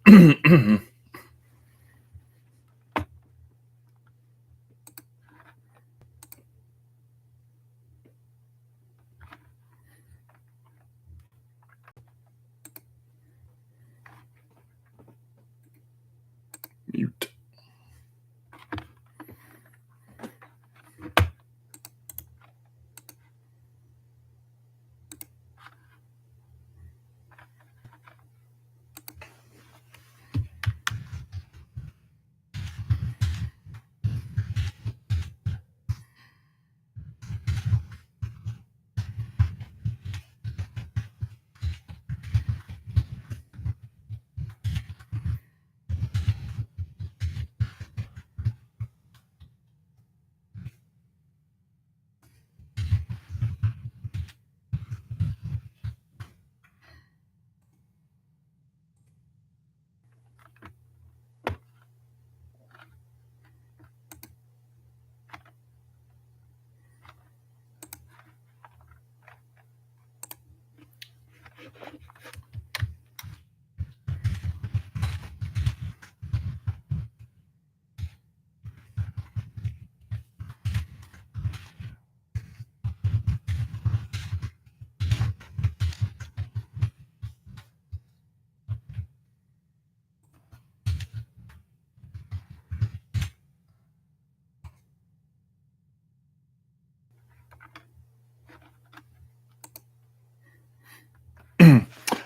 Mute.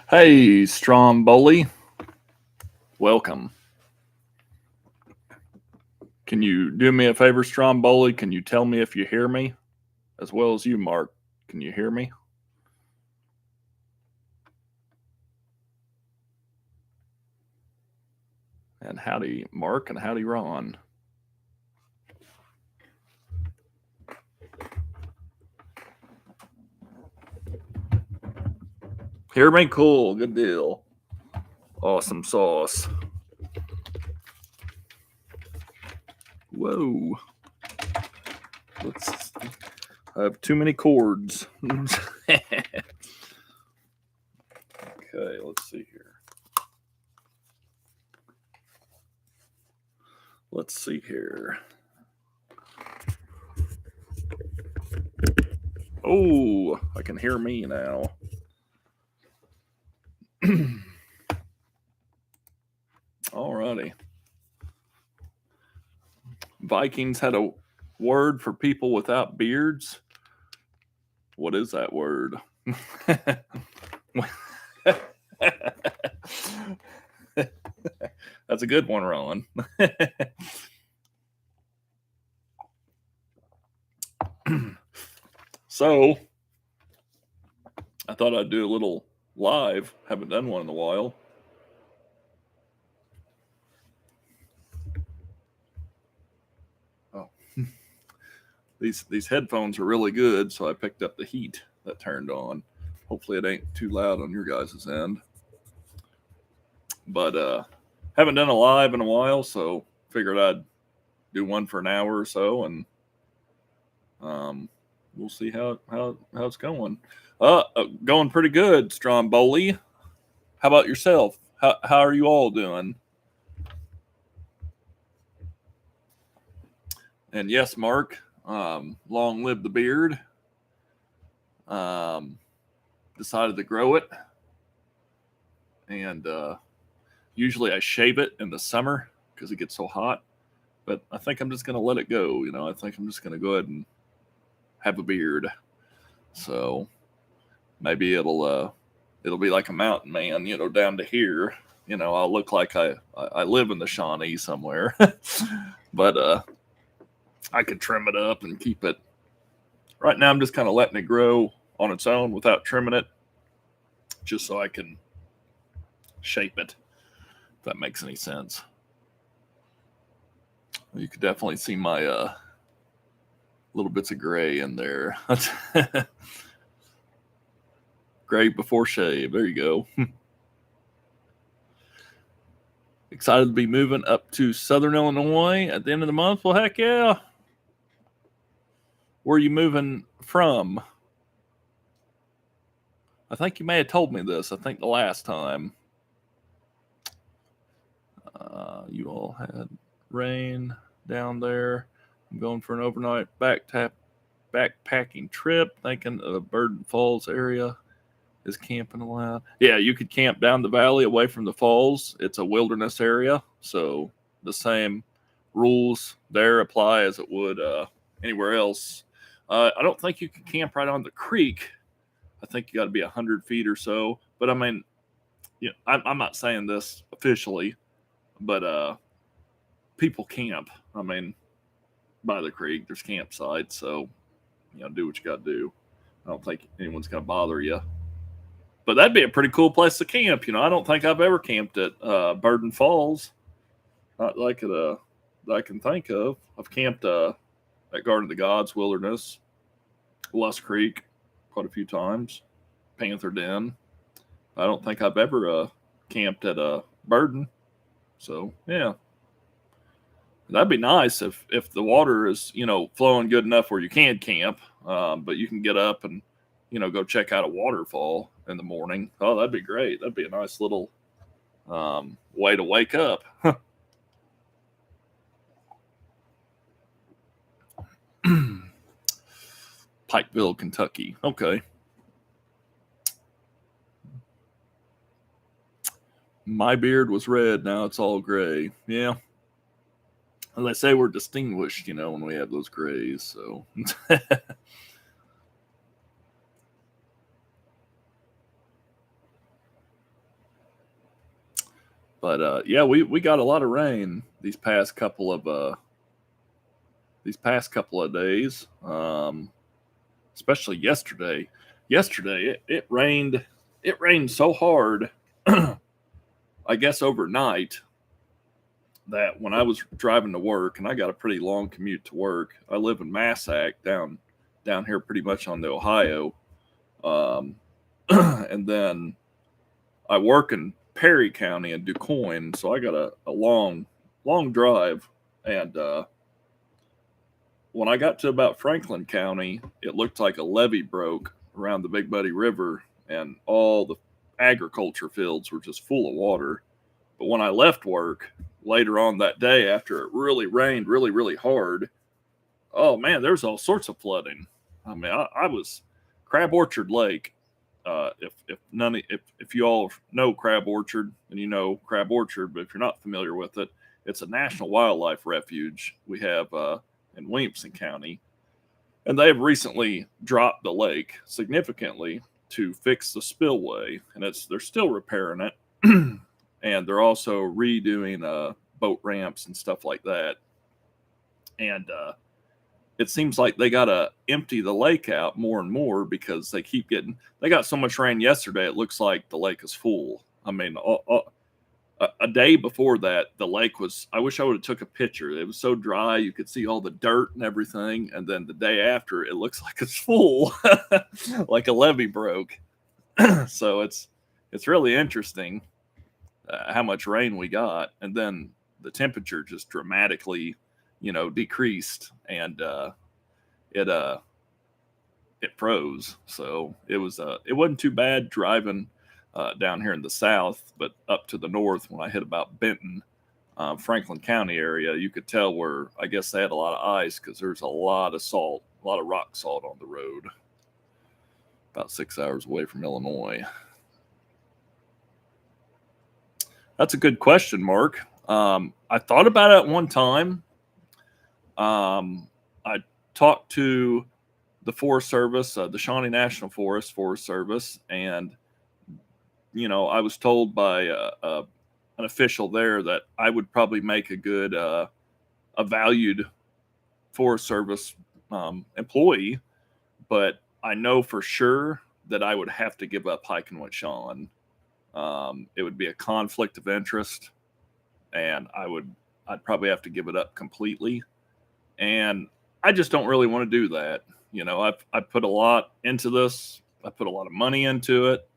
Hey, Stromboli. Welcome. Can you do me a favor, Stromboli? Can you tell me if you hear me? As well as you, Mark. Can you hear me? And howdy, Mark, and howdy, Ron. Hear me? Cool. Good deal. Awesome sauce. Whoa. I have too many cords. Okay, let's see here. Let's see here. Oh, I can hear me now. Alrighty. Vikings had a word for people without beards. What is that word? That's a good one, Ron. So, I thought I'd do a little live. Haven't done one in a while. Oh, these headphones are really good, so I picked up the heat that turned on. Hopefully, it ain't too loud on your guys' end. But haven't done a live in a while, so figured I'd do one for an hour or so, and we'll see how it's going. Going pretty good, Stromboli. How about yourself? How are you all doing? And yes, Mark, long live the beard. Decided to grow it, and usually I shave it in the summer because it gets so hot. But I think I'm just going to let it go. I think I'm just going to go ahead and have a beard. So maybe it'll be like a mountain man, down to here. I'll look like I live in the Shawnee somewhere. But I could trim it up and keep it. Right now I'm just kind of letting it grow on its own without trimming it, just so I can shape it, if that makes any sense. You could definitely see my little bits of gray in there. Gray before shave. There you go. Excited to be moving up to Southern Illinois at the end of the month. Well, heck yeah. Where are you moving from? I think you may have told me this. I think the last time. You all had rain down there. I'm going for an overnight backpacking trip, thinking the Burden Falls area is camping allowed. Yeah, you could camp down the valley away from the falls. It's a wilderness area, so the same rules there apply as it would anywhere else. I don't think you can camp right on the creek. I think you got to be 100 feet or so. But I mean, I'm not saying this officially, but people camp. I mean, by the creek, there's campsites, so do what you got to do. I don't think anyone's going to bother you. But that'd be a pretty cool place to camp. I don't think I've ever camped at Burden Falls. Not like it that I can think of. I've camped at Garden of the Gods Wilderness, Lust Creek, quite a few times. Panther Den. I don't think I've ever camped at Burden. So yeah, that'd be nice if the water is flowing good enough where you can camp, but you can get up and go check out a waterfall in the morning. Oh, that'd be great. That'd be a nice little way to wake up. Pikeville, Kentucky. Okay. My beard was red. Now it's all gray. Yeah. And they say we're distinguished, when we have those grays. So. But yeah, we got a lot of rain these past couple of days, especially yesterday. Yesterday it rained. It rained so hard, I guess overnight, that when I was driving to work, and I got a pretty long commute to work. I live in Massac down here, pretty much on the Ohio, and then I work in Perry County in DuQuoin, so I got a long drive. And when I got to about Franklin County, it looked like a levee broke around the Big Muddy River, and all the agriculture fields were just full of water. But when I left work later on that day, after it really rained really, really hard, oh man, there's all sorts of flooding. I mean, I was Crab Orchard Lake. If you all know Crab Orchard, and Crab Orchard, but if you're not familiar with it, it's a national wildlife refuge we have in Williamson County, and they have recently dropped the lake significantly to fix the spillway, and they're still repairing it, and they're also redoing boat ramps and stuff like that, and it seems like they got to empty the lake out more and more because they got so much rain yesterday. It looks like the lake is full. I mean, a day before that, the lake was, I wish I would have took a picture. It was so dry. You could see all the dirt and everything. And then the day after, it looks like it's full, like a levee broke. So it's really interesting how much rain we got. And then the temperature just dramatically decreased, and it froze. So it wasn't too bad driving down here in the south, but up to the north, when I hit about Benton, Franklin County area, you could tell where I guess they had a lot of ice because there's a lot of salt, a lot of rock salt on the road. About 6 hours away from Illinois. That's a good question, Mark. I thought about it at one time. I talked to the Forest Service, the Shawnee National Forest Service, and I was told by an official there that I would probably make a good, a valued Forest Service employee, but I know for sure that I would have to give up hiking with Shawn. It would be a conflict of interest, and I'd probably have to give it up completely. And I just don't really want to do that. I've put a lot into this. I put a lot of money into it.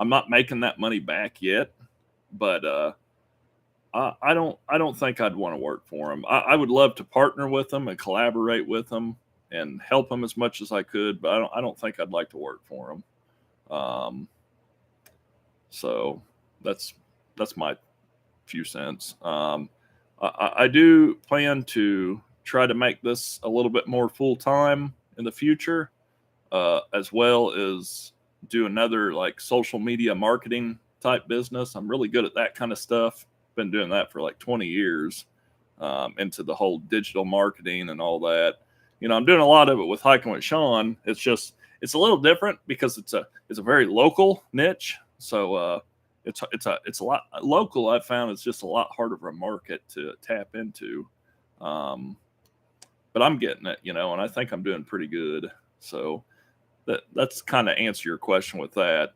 I'm not making that money back yet, but I don't think I'd want to work for him. I would love to partner with him and collaborate with him and help him as much as I could, but I don't think I'd like to work for him. So that's my few cents. I do plan to try to make this a little bit more full time in the future, as well as do another like social media marketing type business. I'm really good at that kind of stuff. Been doing that for like 20 years, into the whole digital marketing and all that. I'm doing a lot of it with Hiking with Shawn. It's a little different because it's a very local niche. So it's a lot local. I've found it's just a lot harder of a market to tap into. Um, but I'm getting it, and I think I'm doing pretty good. So that's kind of answer your question with that.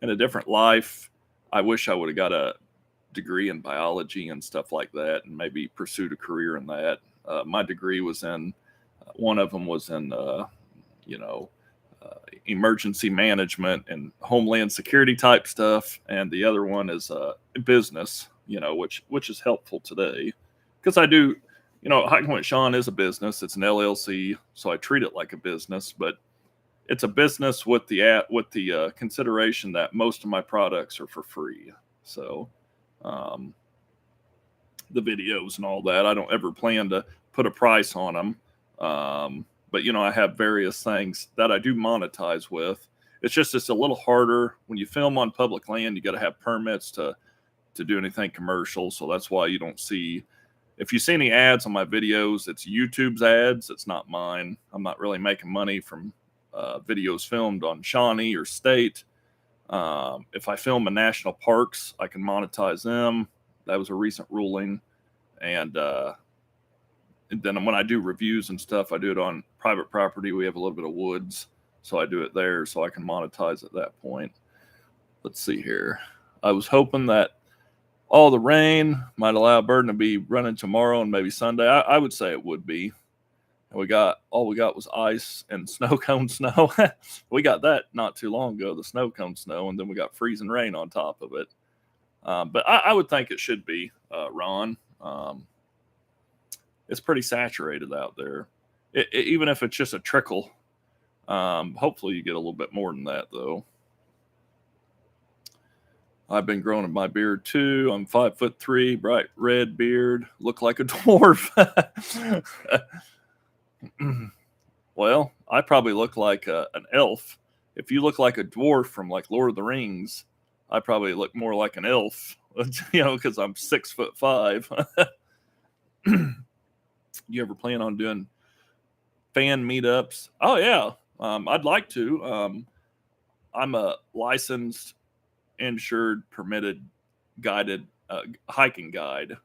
In a different life, I wish I would have got a degree in biology and stuff like that, and maybe pursued a career in that. My degree was in one of them was in you know emergency management and homeland security type stuff, and the other one is business. Which is helpful today because I do. Hiking with Shawn is a business. It's an LLC, so I treat it like a business, but it's a business with the consideration that most of my products are for free. So um, the videos and all that, I don't ever plan to put a price on them. But I have various things that I do monetize with. It's a little harder when you film on public land. You got to have permits to do anything commercial. So that's why you don't see. If you see any ads on my videos, it's YouTube's ads. It's not mine. I'm not really making money from videos filmed on Shawnee or state. If I film in national parks, I can monetize them. That was a recent ruling. And then when I do reviews and stuff, I do it on private property. We have a little bit of woods, so I do it there so I can monetize at that point. Let's see here. I was hoping that all the rain might allow Burden to be running tomorrow and maybe Sunday. I would say it would be. We got was ice and snow cone snow. We got that not too long ago, the snow cone snow, and then we got freezing rain on top of it. But I would think it should be, Ron. It's pretty saturated out there. Even if it's just a trickle. Hopefully you get a little bit more than that, though. I've been growing my beard too. I'm 5'3", bright red beard, look like a dwarf. Well, I probably look like an elf. If you look like a dwarf from like Lord of the Rings, I probably look more like an elf, because I'm 6'5". You ever plan on doing fan meetups? Oh yeah, I'd like to. I'm a licensed, insured, permitted, guided hiking guide.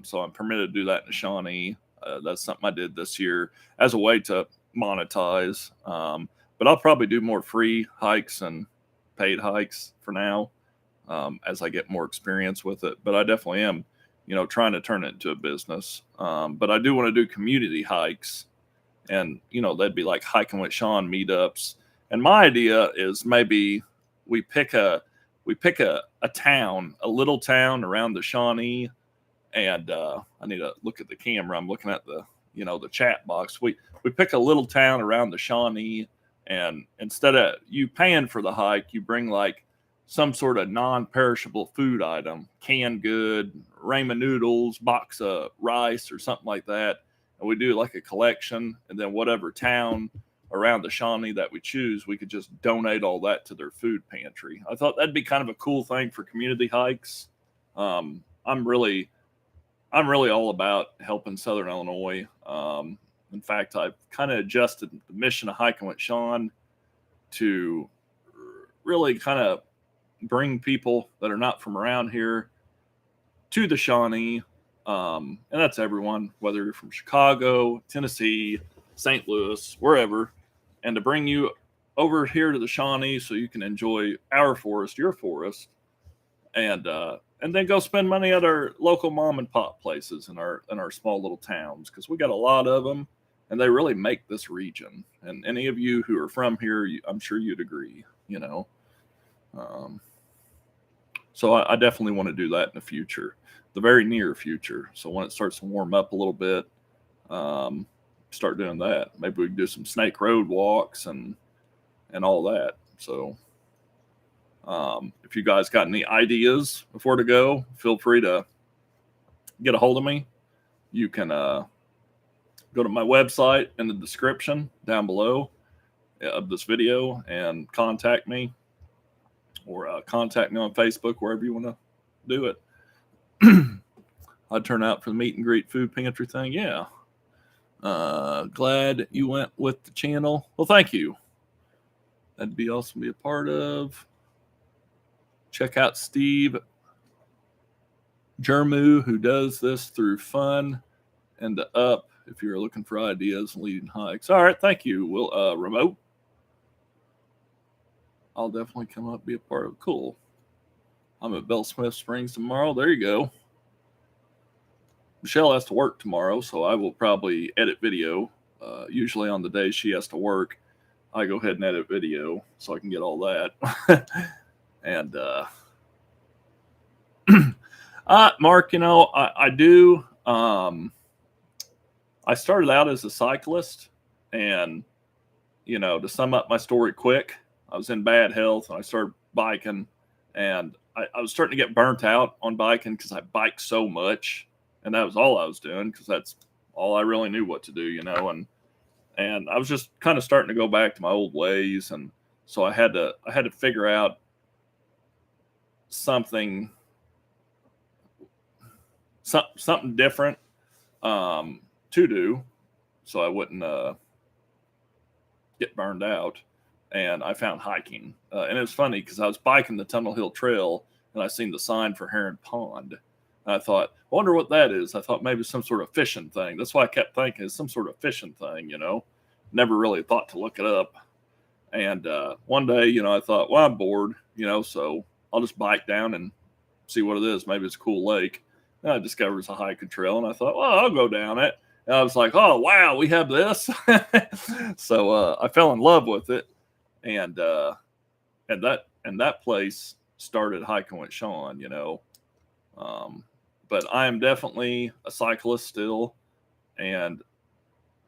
So I'm permitted to do that in Shawnee. That's something I did this year as a way to monetize. But I'll probably do more free hikes and paid hikes for now, as I get more experience with it. But I definitely am, trying to turn it into a business. But I do want to do community hikes, and that'd be like Hiking with Shawn meetups. And my idea is maybe we pick a town, a little town around the Shawnee, and I need to look at the camera. I'm looking at the chat box. We pick a little town around the Shawnee, and instead of you paying for the hike, you bring like some sort of non-perishable food item, canned good, ramen noodles, box of rice, or something like that, and we do like a collection, and then whatever town around the Shawnee that we choose, we could just donate all that to their food pantry. I thought that'd be kind of a cool thing for community hikes. I'm really all about helping Southern Illinois. In fact, I've kind of adjusted the mission of Hiking with Shawn to really kind of bring people that are not from around here to the Shawnee. And that's everyone, whether you're from Chicago, Tennessee, St. Louis, wherever, and to bring you over here to the Shawnee so you can enjoy our forest, your forest, and then go spend money at our local mom and pop places in our small little towns, because we got a lot of them, and they really make this region. And any of you who are from here, I'm sure you'd agree. So I definitely want to do that in the future, the very near future. So when it starts to warm up a little bit, start doing that. Maybe we can do some Snake Road walks and all that. So if you guys got any ideas before to go, feel free to get a hold of me, you can go to my website in the description down below of this video and contact me, or contact me on Facebook, wherever you want to do it. I'd turn out for the meet and greet food pantry thing. Yeah. Glad you went with the channel. Well, thank you. That'd be awesome to be a part of. Check out Steve Jermu, who does this through fun and the up, if you're looking for ideas and leading hikes. All right, thank you. We'll remote. I'll definitely come up, be a part of it. Cool. I'm at Bell Smith Springs tomorrow. There you go. Michelle has to work tomorrow, so I will probably edit video. Usually on the day she has to work, I go ahead and edit video so I can get all that. And Mark, you know, I do. I started out as a cyclist, and, you know, to sum up my story quick, I was in bad health and I started biking, and I was starting to get burnt out on biking because I biked so much, and that was all I was doing because that's all I really knew what to do, you know, and I was just kind of starting to go back to my old ways, and so I had to figure out something different to do so I wouldn't get burned out. And I found hiking. And it was funny because I was biking the Tunnel Hill Trail and I seen the sign for Heron Pond. And I thought, I wonder what that is. I thought maybe some sort of fishing thing. That's why I kept thinking it's some sort of fishing thing, you know. Never really thought to look it up. And one day, you know, I thought, well, I'm bored, you know, so I'll just bike down and see what it is. Maybe it's a cool lake. And I discovered it's a hiking trail, and I thought, well, I'll go down it. And I was like, oh, wow, we have this. So I fell in love with it. And that place started hiking with Shawn, you know. But I am definitely a cyclist still, and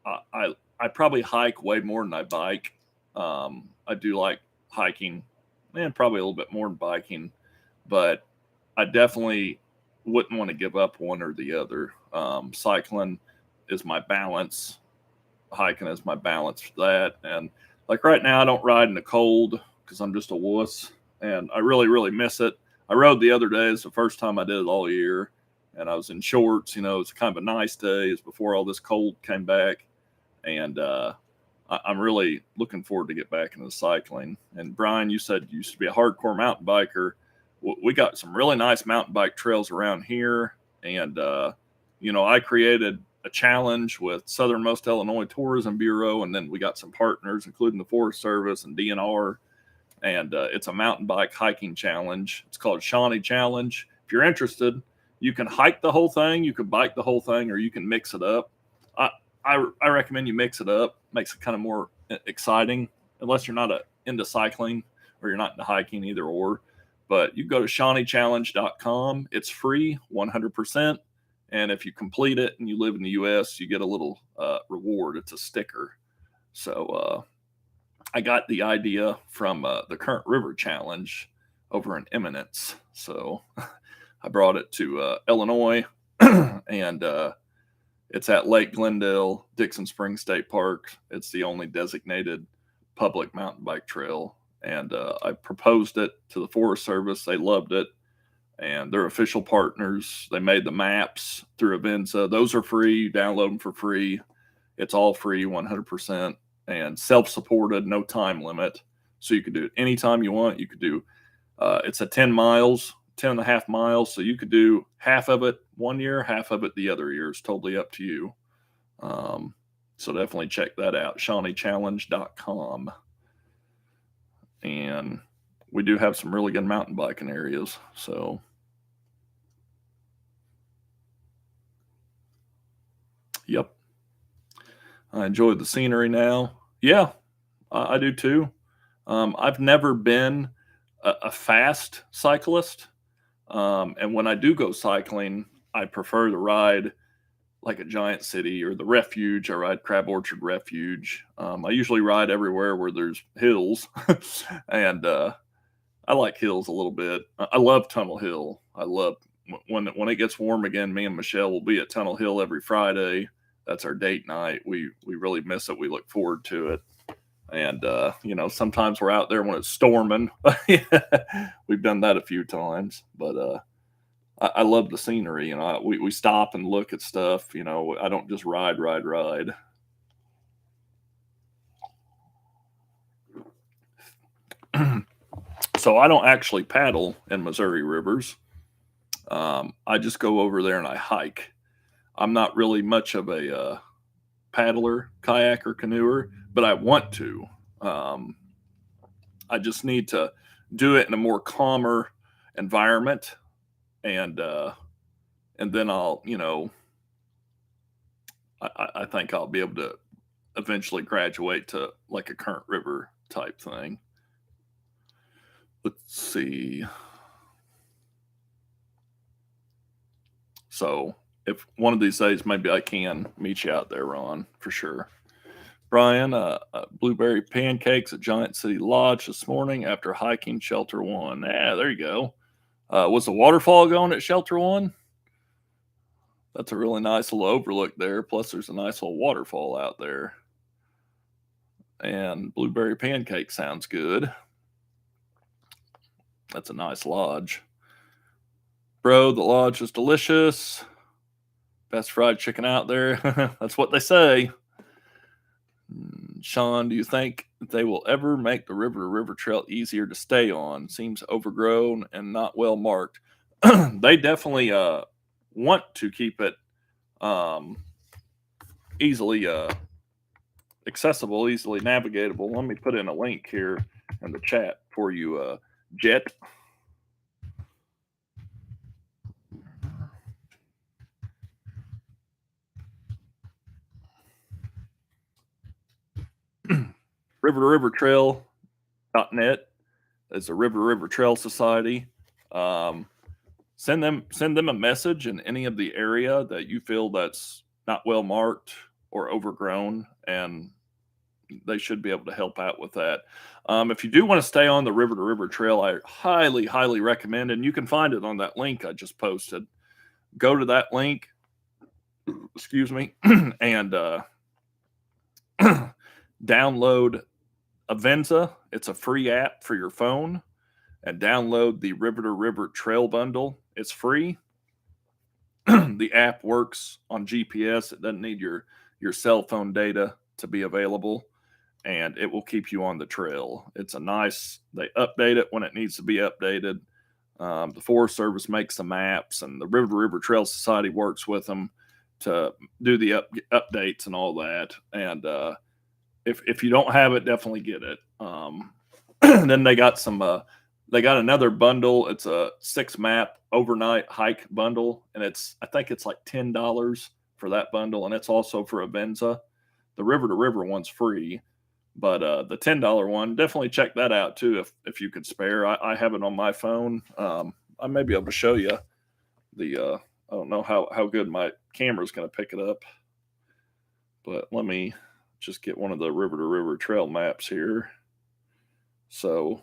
I probably hike way more than I bike. I do like hiking, and probably a little bit more than biking, but I definitely wouldn't want to give up one or the other. Cycling is my balance. Hiking is my balance for that. And like right now, I don't ride in the cold because I'm just a wuss, and I really, really miss it. I rode the other day. It's the first time I did it all year, and I was in shorts. You know, it's kind of a nice day. It's before all this cold came back, and I'm really looking forward to get back into cycling. And Brian, you said you used to be a hardcore mountain biker. We got some really nice mountain bike trails around here, and you know, I created a challenge with Southernmost Illinois Tourism Bureau, and then we got some partners, including the Forest Service and DNR, and it's a mountain bike hiking challenge. It's called Shawnee Challenge. If you're interested, you can hike the whole thing, you can bike the whole thing, or you can mix it up. I recommend you mix it up. Makes it kind of more exciting, unless you're not into cycling or you're not into hiking, either or. But you go to ShawneeChallenge.com. It's free, 100%. And if you complete it and you live in the U.S., you get a little reward. It's a sticker. So I got the idea from the Current River Challenge over in Eminence. So I brought it to Illinois, and it's at Lake Glendale, Dixon Springs State Park. It's the only designated public mountain bike trail. And I proposed it to the Forest Service. They loved it. And they're official partners. They made the maps through Avenza. Those are free. You download them for free. It's all free, 100%. And self-supported, no time limit. So you could do it anytime you want. You could do, it's a 10 miles, 10 and a half miles. So you could do half of it one year, half of it the other year. It's totally up to you. So definitely check that out, ShawneeChallenge.com. And we do have some really good mountain biking areas. So yep. I enjoy the scenery now. Yeah, I do too. I've never been a fast cyclist. And when I do go cycling, I prefer to ride like a Giant City or the Refuge. I ride Crab Orchard Refuge. I usually ride everywhere where there's hills. And I like hills a little bit. I love Tunnel Hill. I love when it gets warm again, me and Michelle will be at Tunnel Hill every Friday. That's our date night. We really miss it. We look forward to it. And sometimes we're out there when it's storming. We've done that a few times, but I love the scenery. We stop and look at stuff. I don't just ride. So I don't actually paddle in Missouri rivers. I just go over there and I hike. I'm not really much of a paddler, kayaker, canoeer, but I want to. Um, I just need to do it in a more calmer environment, and then I think I'll be able to eventually graduate to like a current river type thing. Let's see. So if one of these days, maybe I can meet you out there, Ron, for sure. Brian, blueberry pancakes at Giant City Lodge this morning after hiking Shelter One. Yeah, there you go. Was the waterfall going at Shelter One? That's a really nice little overlook there. Plus, there's a nice little waterfall out there. And blueberry pancake sounds good. That's a nice lodge. Bro, the lodge is delicious. Best fried chicken out there. That's what they say. Shawn, do you think they will ever make the river to river trail easier to stay on? Seems overgrown and not well marked. They definitely want to keep it easily accessible, easily navigatable. Let me put in a link here in the chat for you, Jet. River to River Trail.net is a River to River Trail Society. Send them a message in any of the area that you feel that's not well marked or overgrown, and they should be able to help out with that. If you do want to stay on the River to River Trail, I highly recommend, and you can find it on that link I just posted. Go to that link, excuse me, and download Avenza. It's a free app for your phone, and download the River to River Trail Bundle. It's free. The app works on GPS. It doesn't need your cell phone data to be available, and it will keep you on the trail. It's a nice, they update it when it needs to be updated. The Forest Service makes the maps, and the River to River Trail Society works with them to do the updates and all that. And if you don't have it, definitely get it. Then they got another bundle. It's a 6-map overnight hike bundle, and I think it's like $10 for that bundle, and it's also for Avenza. The River to River one's free, but the $10 one, definitely check that out too if you could spare. I have it on my phone. I may be able to show you I don't know how good my camera's going to pick it up, but let me just get one of the River to River Trail maps here. So,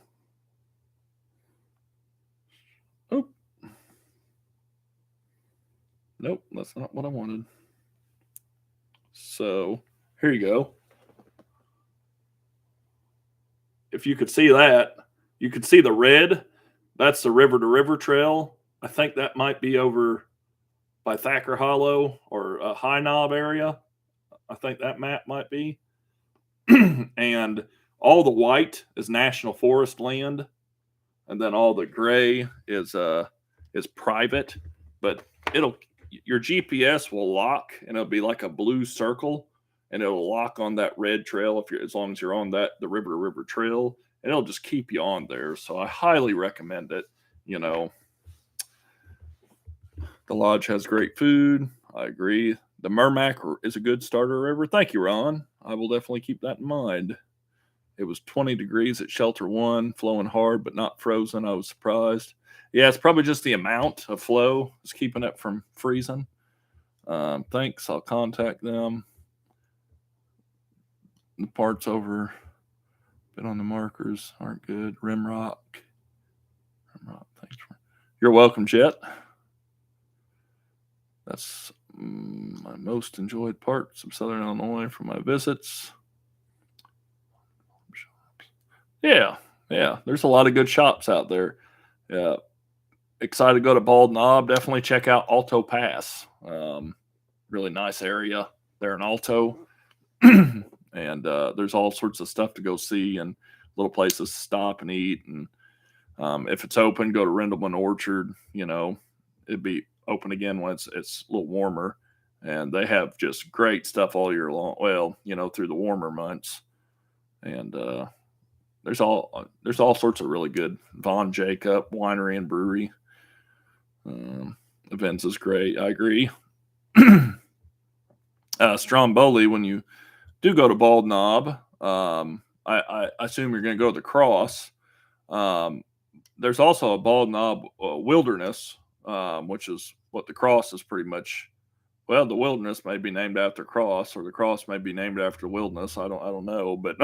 nope, that's not what I wanted. So, here you go. If you could see that, you could see the red. That's the River to River Trail. I think that might be over by Thacker Hollow or High Knob area. I think that map might be. And all the white is national forest land, and then all the gray is private. But your GPS will lock, and it'll be like a blue circle, and it'll lock on that red trail as long as you're on the River to River Trail, and it'll just keep you on there. So I highly recommend it. The lodge has great food. I agree. The Merrimack is a good starter river. Thank you, Ron. I will definitely keep that in mind. It was 20 degrees at Shelter One, flowing hard but not frozen. I was surprised. Yeah, it's probably just the amount of flow is keeping it from freezing. Thanks. I'll contact them. The parts over, been on the markers, aren't good. Rimrock. Thanks. You're welcome, Jet. That's my most enjoyed parts of Southern Illinois from my visits. Yeah, yeah. There's a lot of good shops out there. Yeah, excited to go to Bald Knob. Definitely check out Alto Pass. Really nice area there in Alto. And there's all sorts of stuff to go see and little places to stop and eat. And if it's open, go to Rendleman Orchard. It'd be open again when it's a little warmer. And they have just great stuff all year long. Well, through the warmer months. And there's all sorts of really good Von Jacob Winery and Brewery. Events is great. I agree. Stromboli, when you do go to Bald Knob, I assume you're going to go to the Cross. There's also a Bald Knob Wilderness, which is what the Cross is pretty much. Well, the Wilderness may be named after Cross, or the Cross may be named after Wilderness. I don't know, but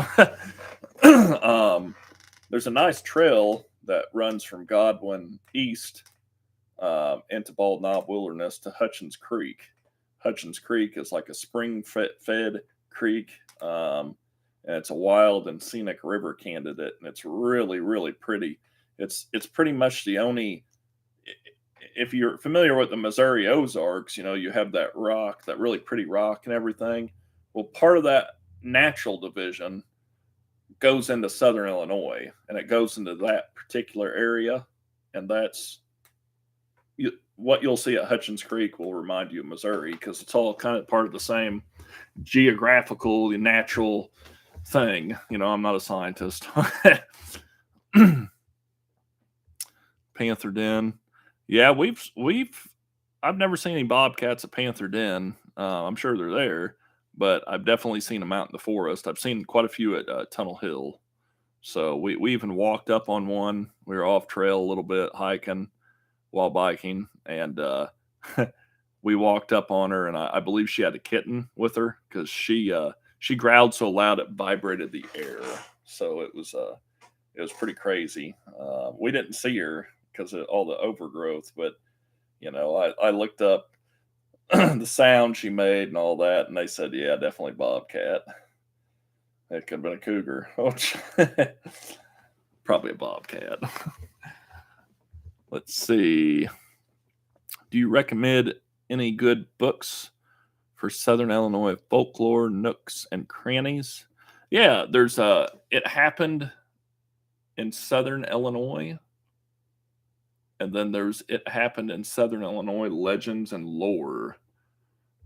there's a nice trail that runs from Godwin east into Bald Knob Wilderness to Hutchins Creek. Hutchins Creek is like a spring-fed creek, and it's a wild and scenic river candidate, and it's really, really pretty. It's pretty much the only. If you're familiar with the Missouri Ozarks, you have that rock, that really pretty rock and everything. Well, part of that natural division goes into Southern Illinois, and it goes into that particular area, and that's what you'll see at Hutchins Creek will remind you of Missouri, because it's all kind of part of the same geographical, natural thing. I'm not a scientist. Panther Den. Yeah, I've never seen any bobcats at Panther Den. I'm sure they're there, but I've definitely seen them out in the forest. I've seen quite a few at Tunnel Hill. So we even walked up on one. We were off trail a little bit, hiking while biking, and we walked up on her, and I believe she had a kitten with her, because she growled so loud it vibrated the air. So it was pretty crazy. We didn't see her because of all the overgrowth, but I looked up the sound she made and all that, and they said, yeah, definitely bobcat. It could have been a cougar. Probably a bobcat. Let's see. Do you recommend any good books for Southern Illinois folklore, nooks, and crannies? Yeah, there's It Happened in Southern Illinois. And then there's It Happened in Southern Illinois, Legends and Lore.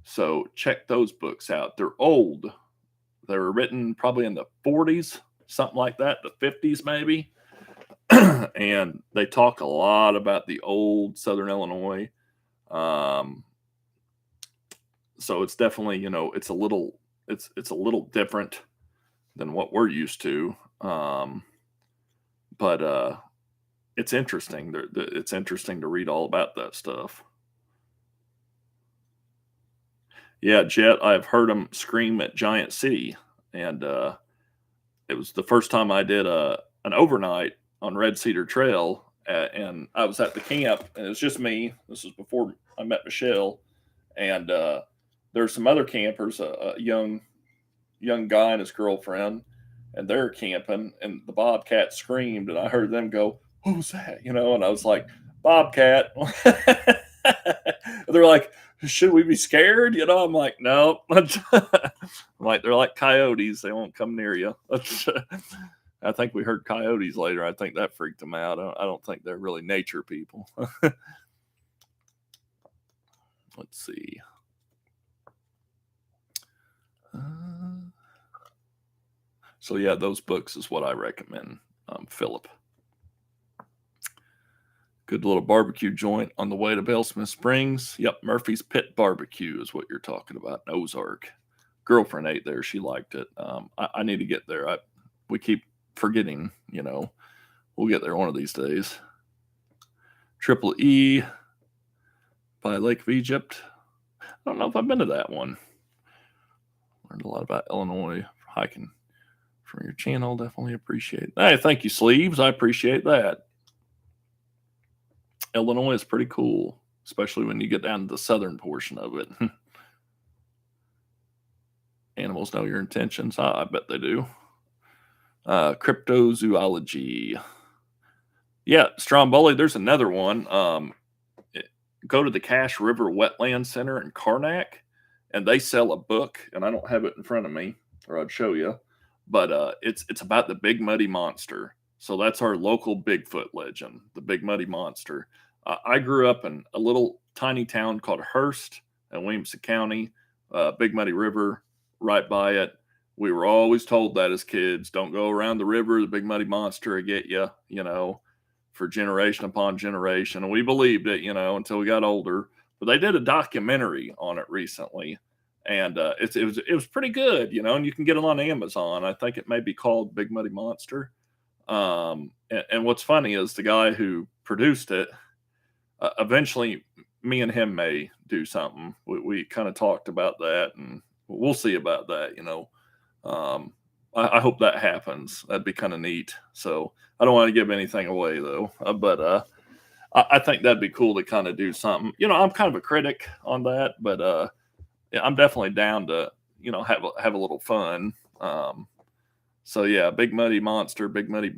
So check those books out. They're old. They were written probably in the 40s, something like that, the 50s maybe. And they talk a lot about the old Southern Illinois. So it's definitely, it's a little different than what we're used to. But it's interesting. It's interesting to read all about that stuff. Yeah, Jet, I've heard them scream at Giant City, and it was the first time I did an overnight on Red Cedar Trail, and I was at the camp, and it was just me. This was before I met Michelle, and there's some other campers, a young guy and his girlfriend, and they're camping, and the bobcat screamed, and I heard them go, "What was that?" And I was like, "Bobcat." They're like, "Should we be scared?" I'm like, "No." I'm like, they're like coyotes. They won't come near you. I think we heard coyotes later. I think that freaked them out. I don't think they're really nature people. Let's see. So yeah, those books is what I recommend, Philip. Good little barbecue joint on the way to Bellsmith Springs. Yep, Murphy's Pit Barbecue is what you're talking about in Ozark. Girlfriend ate there. She liked it. I need to get there. We keep forgetting, We'll get there one of these days. Triple E by Lake of Egypt. I don't know if I've been to that one. Learned a lot about Illinois hiking from your channel. Definitely appreciate it. Hey, thank you, Sleeves. I appreciate that. Illinois is pretty cool. especially when you get down to the southern portion of it. Animals know your intentions. I bet they do. Cryptozoology. Yeah, Stromboli, there's another one. Go to the Cache River Wetland Center in Karnak, and they sell a book, and I don't have it in front of me, or I'd show you, but it's about the Big Muddy Monster. So that's our local Bigfoot legend, the Big Muddy Monster. I grew up in a little tiny town called Hearst in Williamson County, Big Muddy River, right by it. We were always told that as kids, don't go around the river, the Big Muddy Monster will get you, for generation upon generation. And we believed it, until we got older. But they did a documentary on it recently. And it was pretty good, and you can get it on Amazon. I think it may be called Big Muddy Monster. And what's funny is the guy who produced it, eventually me and him may do something. We kind of talked about that, and we'll see about that, I hope that happens. That'd be kind of neat. So I don't want to give anything away though, but I think that'd be cool to kind of do something. I'm kind of a critic on that, but yeah, I'm definitely down to have a little fun. So yeah, Big Muddy Monster, Big Muddy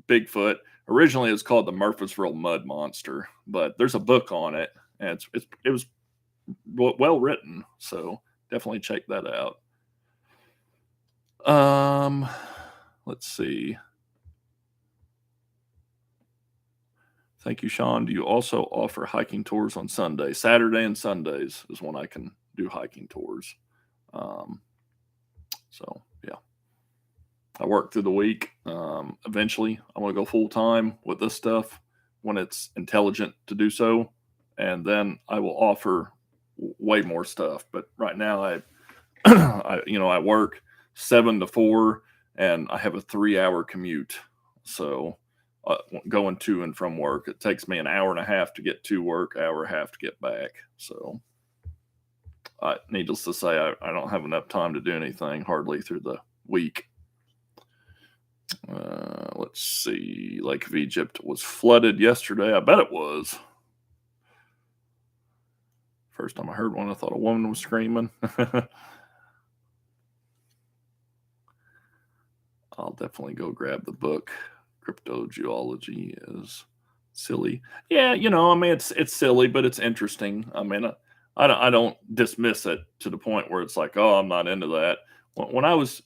Bigfoot. Originally, it was called the Murfreesboro Mud Monster, but there's a book on it, and it was well written. So definitely check that out. Let's see. Thank you, Shawn. Do you also offer hiking tours on Sunday? Saturday and Sundays is when I can do hiking tours. So yeah, I work through the week. Eventually, I want to go full time with this stuff when it's intelligent to do so, and then I will offer way more stuff. But right now, I work 7 to 4, and I have a 3-hour commute. So going to and from work, it takes me an hour and a half to get to work, hour and a half to get back. So needless to say, I don't have enough time to do anything hardly through the week. Let's see. Lake of Egypt was flooded yesterday. I bet it was. First time I heard one, I thought a woman was screaming. I'll definitely go grab the book. Cryptozoology is silly. Yeah, it's silly, but it's interesting. I don't dismiss it to the point where it's like, oh, I'm not into that. When I was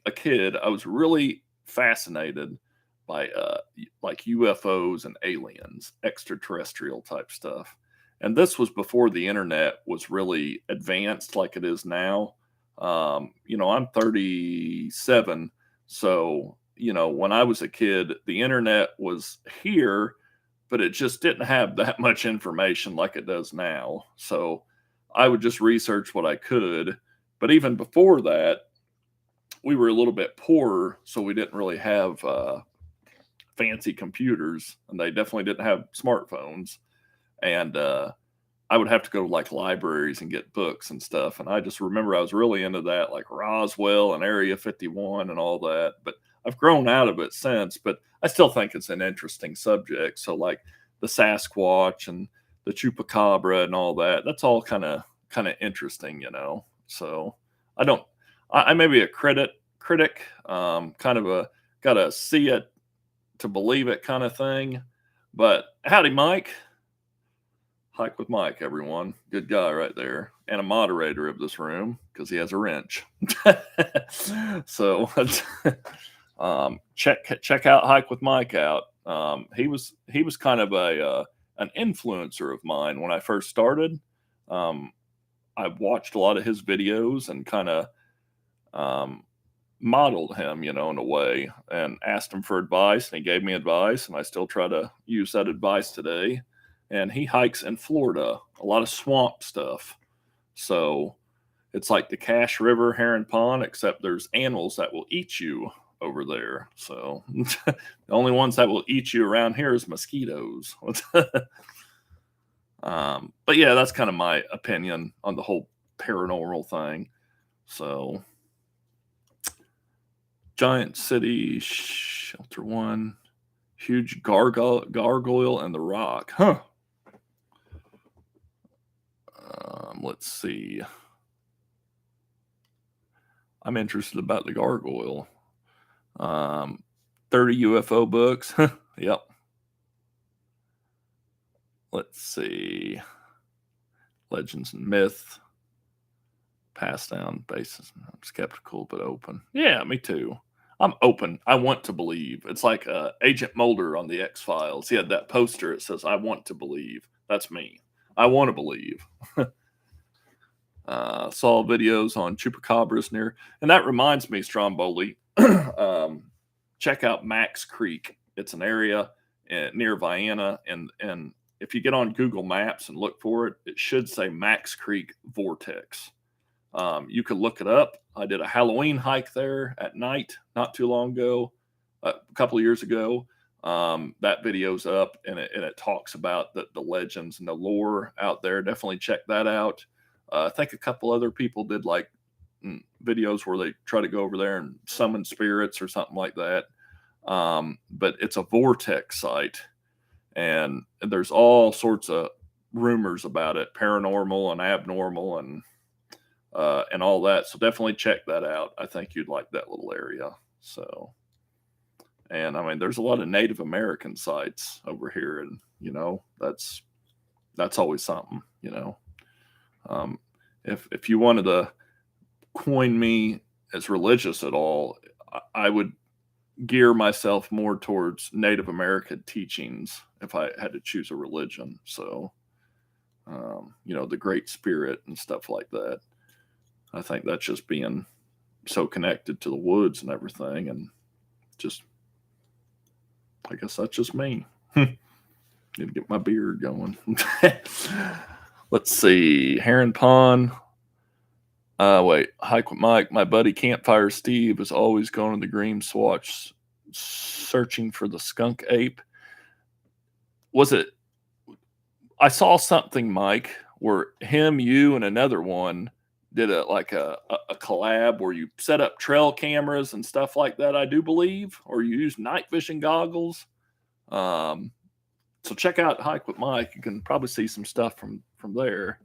a kid, I was really fascinated by like UFOs and aliens, extraterrestrial type stuff. And this was before the internet was really advanced like it is now. I'm 37. So, when I was a kid, the internet was here, but it just didn't have that much information like it does now. So I would just research what I could. But even before that, we were a little bit poorer, so we didn't really have fancy computers, and they definitely didn't have smartphones. And I would have to go to like libraries and get books and stuff. And I just remember I was really into that, like Roswell and Area 51 and all that. But I've grown out of it since, but I still think it's an interesting subject. So like the Sasquatch and the Chupacabra and all that, that's all kind of interesting, So I may be a critic, kind of a gotta see it to believe it kind of thing. But howdy, Mike. Hike with Mike, everyone. Good guy right there. And a moderator of this room because he has a wrench. So check out Hike with Mike out. He was kind of an influencer of mine when I first started. I watched a lot of his videos and kind of modeled him, in a way, and asked him for advice, and he gave me advice, and I still try to use that advice today. And he hikes in Florida, a lot of swamp stuff. So it's like the Cache River, Heron Pond, except there's animals that will eat you over there. So the only ones that will eat you around here is mosquitoes. But yeah, that's kind of my opinion on the whole paranormal thing. So Giant City, Shelter One, huge gargoyle and the Rock. Huh. let's see. I'm interested about the gargoyle. 30 UFO books. Yep. Let's see. Legends and myth. Passed down basis. I'm skeptical but open. Yeah, me too. I'm open. I want to believe. It's like Agent Mulder on the X-Files. He had that poster. It says, "I want to believe." That's me. I want to believe. Saw videos on chupacabras near, and that reminds me, Stromboli, check out Max Creek. It's an area near Vienna, and if you get on Google Maps and look for it, it should say Max Creek Vortex. You could look it up. I did a Halloween hike there at night not too long ago, a couple of years ago. That video's up, and it talks about the legends and the lore out there. Definitely check that out. I think a couple other people did like videos where they try to go over there and summon spirits or something like that. But it's a vortex site, and there's all sorts of rumors about it, paranormal and abnormal and all that. So definitely check that out. I think you'd like that little area. So, and I mean, there's a lot of Native American sites over here, and that's always something. If you wanted to coin me as religious at all, I would gear myself more towards Native American teachings if I had to choose a religion. So, the Great Spirit and stuff like that. I think that's just being so connected to the woods and everything, and just, I guess that's just me. Need to get my beard going. Let's see. Heron Pond. Wait. Hike with Mike. My buddy Campfire Steve is always going to the green swatch searching for the skunk ape. Was it? I saw something, Mike, where him, you, and another one did a collab where you set up trail cameras and stuff like that, I do believe, or you use night vision goggles. So check out Hike with Mike. You can probably see some stuff from there.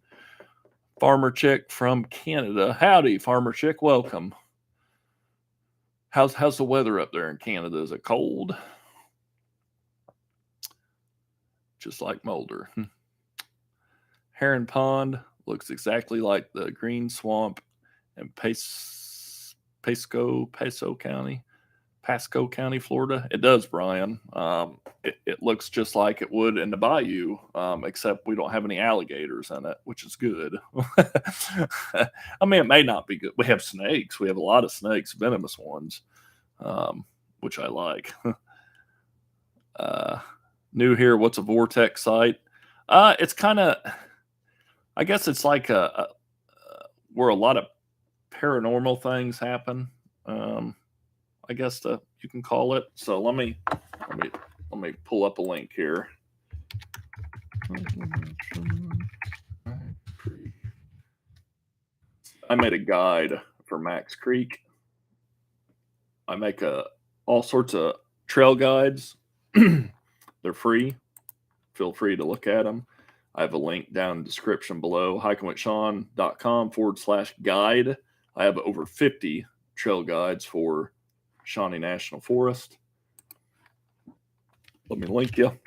Farmer Chick from Canada. Howdy, Farmer Chick. Welcome. How's the weather up there in Canada? Is it cold? Just like Mulder. Heron Pond looks exactly like the Green Swamp in Pasco County, Florida. It does, Brian. It looks just like it would in the bayou, except we don't have any alligators in it, which is good. I mean, it may not be good. We have snakes. We have a lot of snakes, venomous ones, which I like. New here. What's a vortex site? It's kind of, I guess it's like where a lot of paranormal things happen. I guess you can call it. So let me pull up a link here. I made a guide for Max Creek. I make all sorts of trail guides. They're free. Feel free to look at them. I have a link down in the description below, hikingwithshawn.com/guide. I have over 50 trail guides for Shawnee National Forest. Let me link you.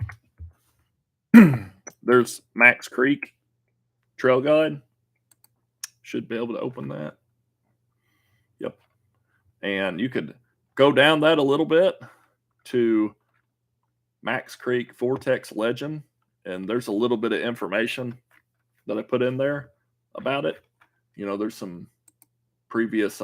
There's Max Creek Trail Guide. Should be able to open that. Yep. And you could go down that a little bit to Max Creek Vortex Legend. And there's a little bit of information that I put in there about it. There's some previous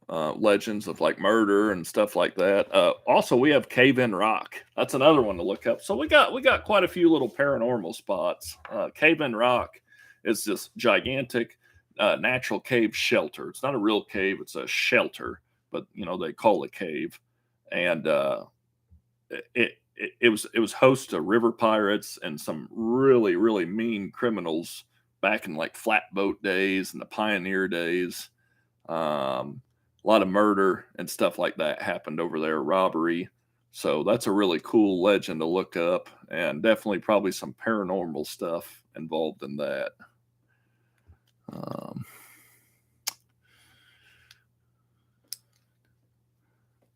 legends of like murder and stuff like that. Also, we have Cave in Rock. That's another one to look up. So we got quite a few little paranormal spots. Cave in Rock is this gigantic natural cave shelter. It's not a real cave; it's a shelter, but they call it cave. And it was host to river pirates and some really, really mean criminals back in like flatboat days and the pioneer days. A lot of murder and stuff like that happened over there, robbery. So that's a really cool legend to look up, and definitely probably some paranormal stuff involved in that.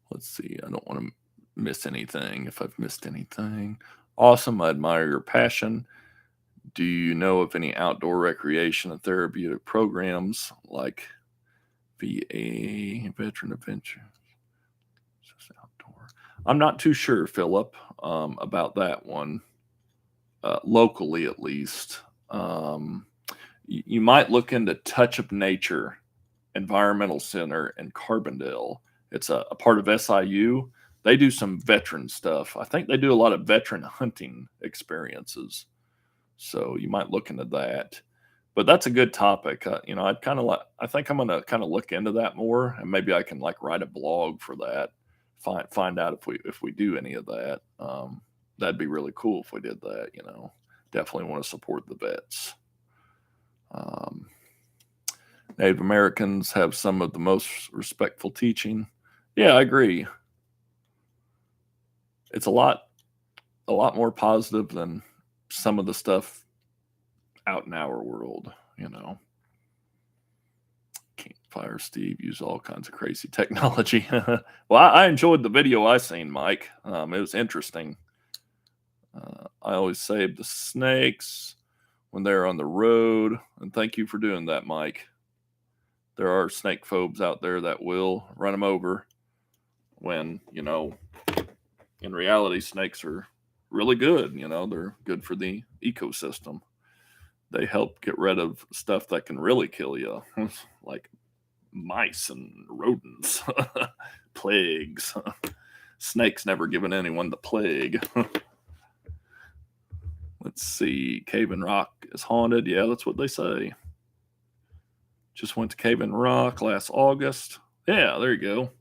Let's see. I don't want to miss anything. If I've missed anything, awesome. I admire your passion. Do you know of any outdoor recreation and therapeutic programs like VA Veteran Adventure? Just outdoor. I'm not too sure, Philip, about that one. Locally, at least. You might look into Touch of Nature Environmental Center in Carbondale. It's a part of SIU. They do some veteran stuff. I think they do a lot of veteran hunting experiences. So you might look into that. But that's a good topic. I'd kind of like. I think I'm gonna kind of look into that more, and maybe I can like write a blog for that. Find out if we do any of that. That'd be really cool if we did that. Definitely want to support the vets. Native Americans have some of the most respectful teaching. Yeah, I agree. It's a lot more positive than some of the stuff out in our world. Campfire Steve use all kinds of crazy technology. Well, I enjoyed the video I seen, Mike. It was interesting. I always save the snakes when they're on the road, and thank you for doing that, Mike. There are snake phobes out there that will run them over when, in reality, snakes are really good. They're good for the ecosystem. They help get rid of stuff that can really kill you, like mice and rodents, plagues. Snakes never given anyone the plague. Let's see. Cave and Rock is haunted. Yeah, that's what they say. Just went to Cave and Rock last August. Yeah, there you go.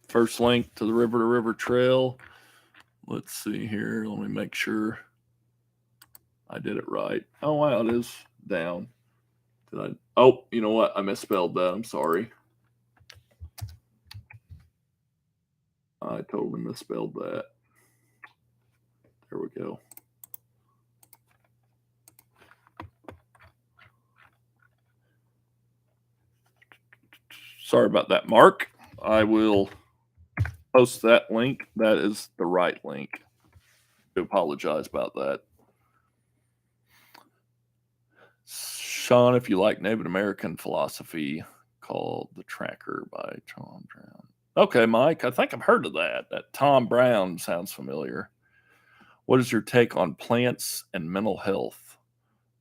First link to the River to River Trail. Let's see here. Let me make sure I did it right. Oh, wow, it is down. Did I? Oh, you know what? I misspelled that. I'm sorry. I totally misspelled that. There we go. Sorry about that, Mark. I will post that link. That is the right link. I apologize about that. Shawn, if you like Native American philosophy, called The Tracker by Tom Brown. Okay, Mike, I think I've heard of that. That Tom Brown sounds familiar. What is your take on plants and mental health?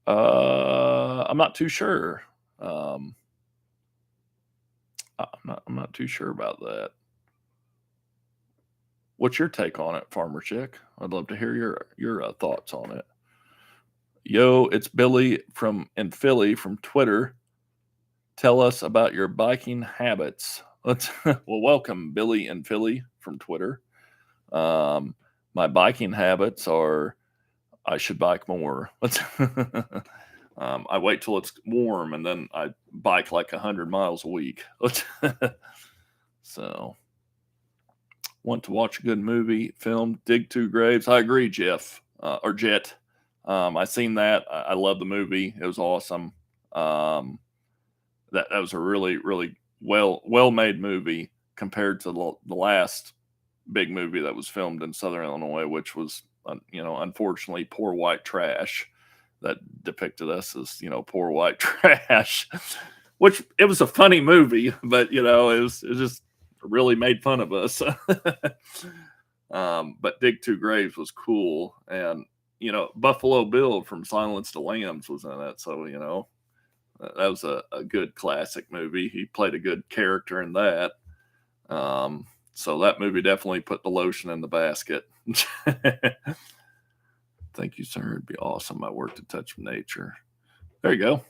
I'm not too sure. I'm not too sure about that. What's your take on it, Farmer Chick? I'd love to hear your thoughts on it. Yo, it's Billy in Philly from Twitter. Tell us about your biking habits. Well, welcome, Billy in Philly from Twitter. My biking habits are I should bike more. I wait till it's warm and then I bike like 100 miles a week. So, want to watch a good movie, film, Dig Two Graves. I agree, Jeff or Jet. I seen that. I love the movie. It was awesome. That was a really, really well made movie compared to the last big movie that was filmed in Southern Illinois, which was unfortunately poor white trash that depicted us as poor white trash. Which it was a funny movie, but it was just really made fun of us. But Dig Two Graves was cool, and Buffalo Bill from Silence of the Lambs was in it, so that was a good classic movie. He played a good character in that. So that movie definitely put the lotion in the basket. Thank you, sir. It'd be awesome. I worked at Touch of Nature. There you go.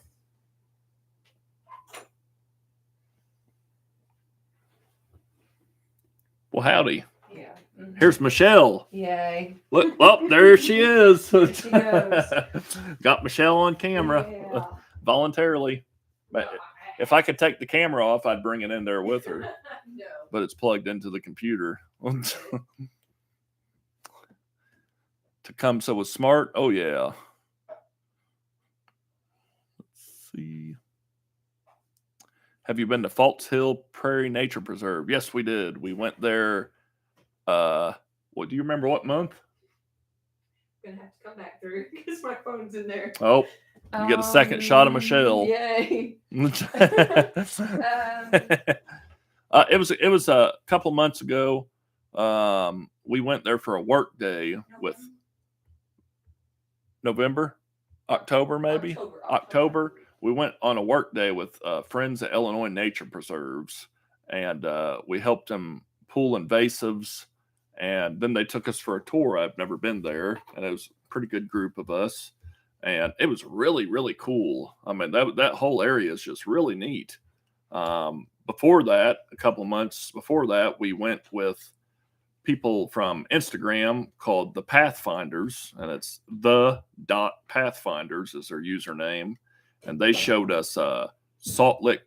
Well, howdy. Yeah. Mm-hmm. Here's Michelle. Yay. Look, oh, there she is. There she goes. Got Michelle on camera voluntarily. But if I could take the camera off, I'd bring it in there with her. No. But it's plugged into the computer. Tecumseh was smart. Oh, yeah. Let's see. Have you been to Falls Hill Prairie Nature Preserve? Yes, we did. We went there. What do you remember? What month? I'm gonna have to come back through because my phone's in there. Oh, you get a second shot of Michelle. Yay! It was a couple months ago. We went there for a work day with October, maybe October. We went on a work day with friends at Illinois Nature Preserves, and we helped them pull invasives. And then they took us for a tour. I've never been there, and it was a pretty good group of us. And it was really, really cool. I mean, that whole area is just really neat. Before that, a couple of months before that, we went with people from Instagram called the Pathfinders, and it's the.pathfinders is their username. And they showed us Salt Lick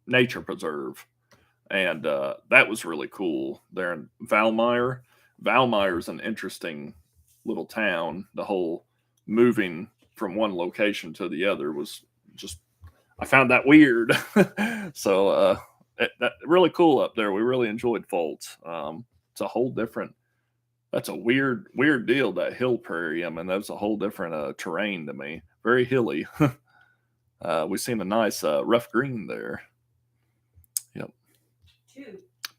Nature Preserve. And that was really cool. There in Valmeyer. Valmeyer is an interesting little town. The whole moving from one location to the other was just, I found that weird. So that really cool up there. We really enjoyed Fultz. It's a whole different, that's a weird deal, that hill prairie. I mean, that's a whole different terrain to me. Very hilly. We've seen a nice rough green there. Yep.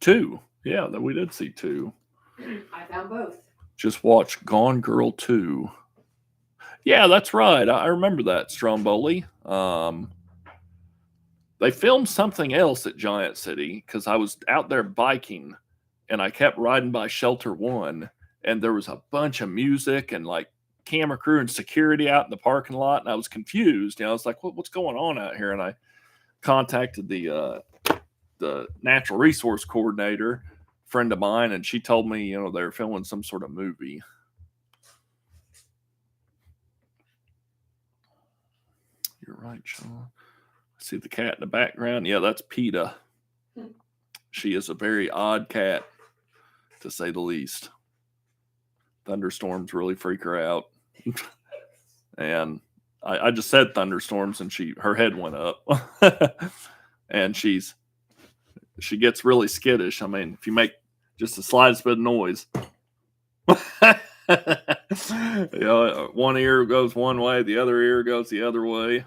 Two. Yeah, we did see two. I found both. Just watch Gone Girl 2. Yeah, that's right. I remember that, Stromboli. They filmed something else at Giant City because I was out there biking and I kept riding by Shelter 1, and there was a bunch of music and like camera crew and security out in the parking lot, and I was confused. I was like, what's going on out here? And I contacted the natural resource coordinator, friend of mine, and she told me, they're filming some sort of movie. You're right, Shawn. See the cat in the background? Yeah, that's PETA. She is a very odd cat, to say the least. Thunderstorms really freak her out. And I just said thunderstorms, and her head went up. And she gets really skittish. I mean, if you make just the slightest bit of noise, one ear goes one way, the other ear goes the other way.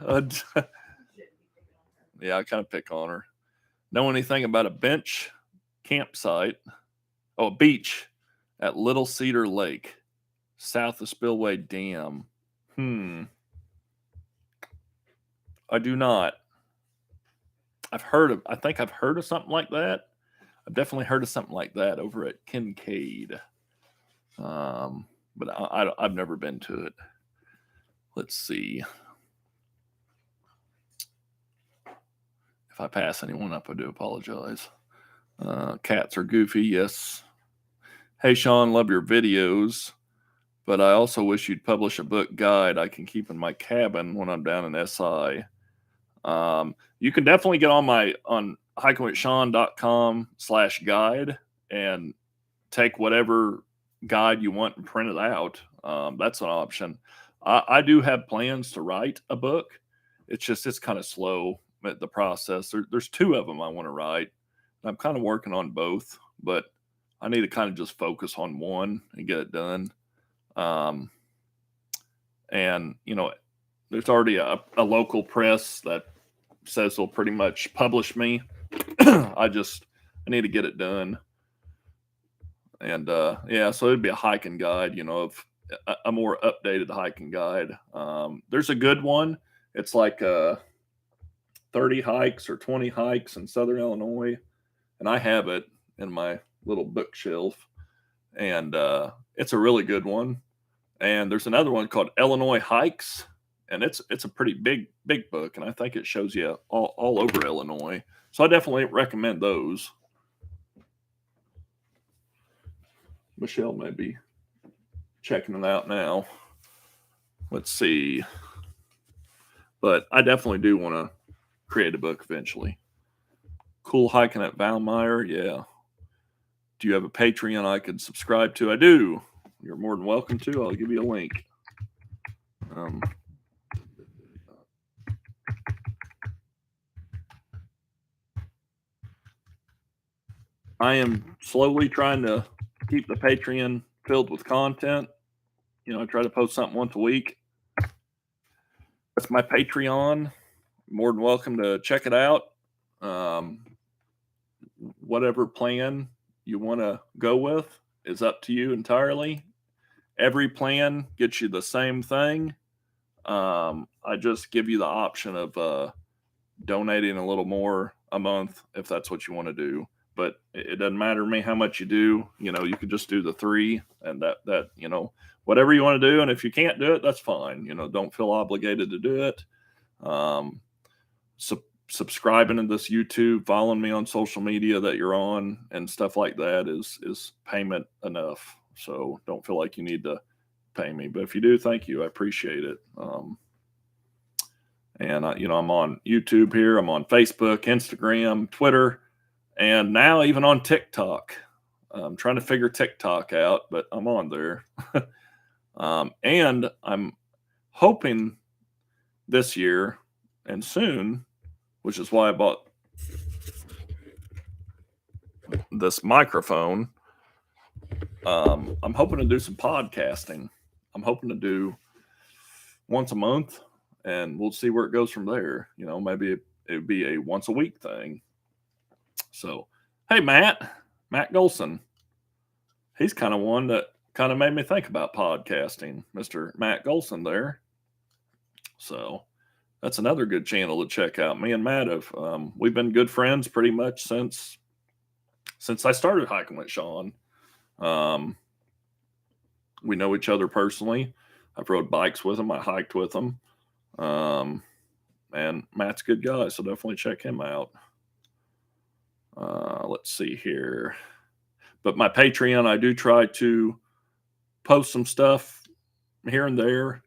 Yeah, I kind of pick on her. Know anything about a beach campsite? Oh, a beach at Little Cedar Lake, south of Spillway Dam. I do not. I think I've heard of something like that. I've definitely heard of something like that over at Kincaid. But I've never been to it. Let's see. If I pass anyone up, I do apologize. Cats are goofy, yes. Hey, Shawn, love your videos, but I also wish you'd publish a book guide I can keep in my cabin when I'm down in SI. You can definitely get on hikingwithshawn.com/guide and take whatever guide you want and print it out. That's an option. I do have plans to write a book. It's kind of slow at the process. There's two of them I want to write. I'm kind of working on both, but I need to kind of just focus on one and get it done. And there's already a local press that says they'll pretty much publish me. I need to get it done. And so it'd be a hiking guide, of a more updated hiking guide. There's a good one. It's like 30 hikes or 20 hikes in Southern Illinois. And I have it in my little bookshelf. And it's a really good one. And there's another one called Illinois Hikes. And it's a pretty big book. And I think it shows you all over Illinois. So I definitely recommend those. Michelle may be checking it out now. Let's see. But I definitely do want to create a book eventually. Cool hiking at Valmeyer, yeah. Do you have a Patreon I could subscribe to? I do. You're more than welcome to. I'll give you a link. I am slowly trying to keep the Patreon filled with content. I try to post something once a week. That's my Patreon. More than welcome to check it out. Whatever plan you want to go with is up to you entirely. Every plan gets you the same thing. I just give you the option of donating a little more a month if that's what you want to do. But it doesn't matter to me how much you do. You could just do the 3 and that whatever you want to do. And if you can't do it, that's fine. Don't feel obligated to do it. Subscribing to this YouTube, following me on social media that you're on and stuff like that is payment enough. So don't feel like you need to pay me. But if you do, thank you. I appreciate it. And I'm on YouTube here. I'm on Facebook, Instagram, Twitter, and now even on TikTok. I'm trying to figure TikTok out, but I'm on there. And I'm hoping this year and soon, which is why I bought this microphone. I'm hoping to do some podcasting. I'm hoping to do once a month, and we'll see where it goes from there. Maybe it would be a once a week thing. So, hey, Matt Golson. He's kind of one that kind of made me think about podcasting, Mr. Matt Golson there. So that's another good channel to check out. Me and Matt we've been good friends pretty much since I started hiking with Shawn. We know each other personally. I've rode bikes with him. I hiked with him. And Matt's a good guy, so definitely check him out. Let's see here. But my Patreon, I do try to post some stuff here and there.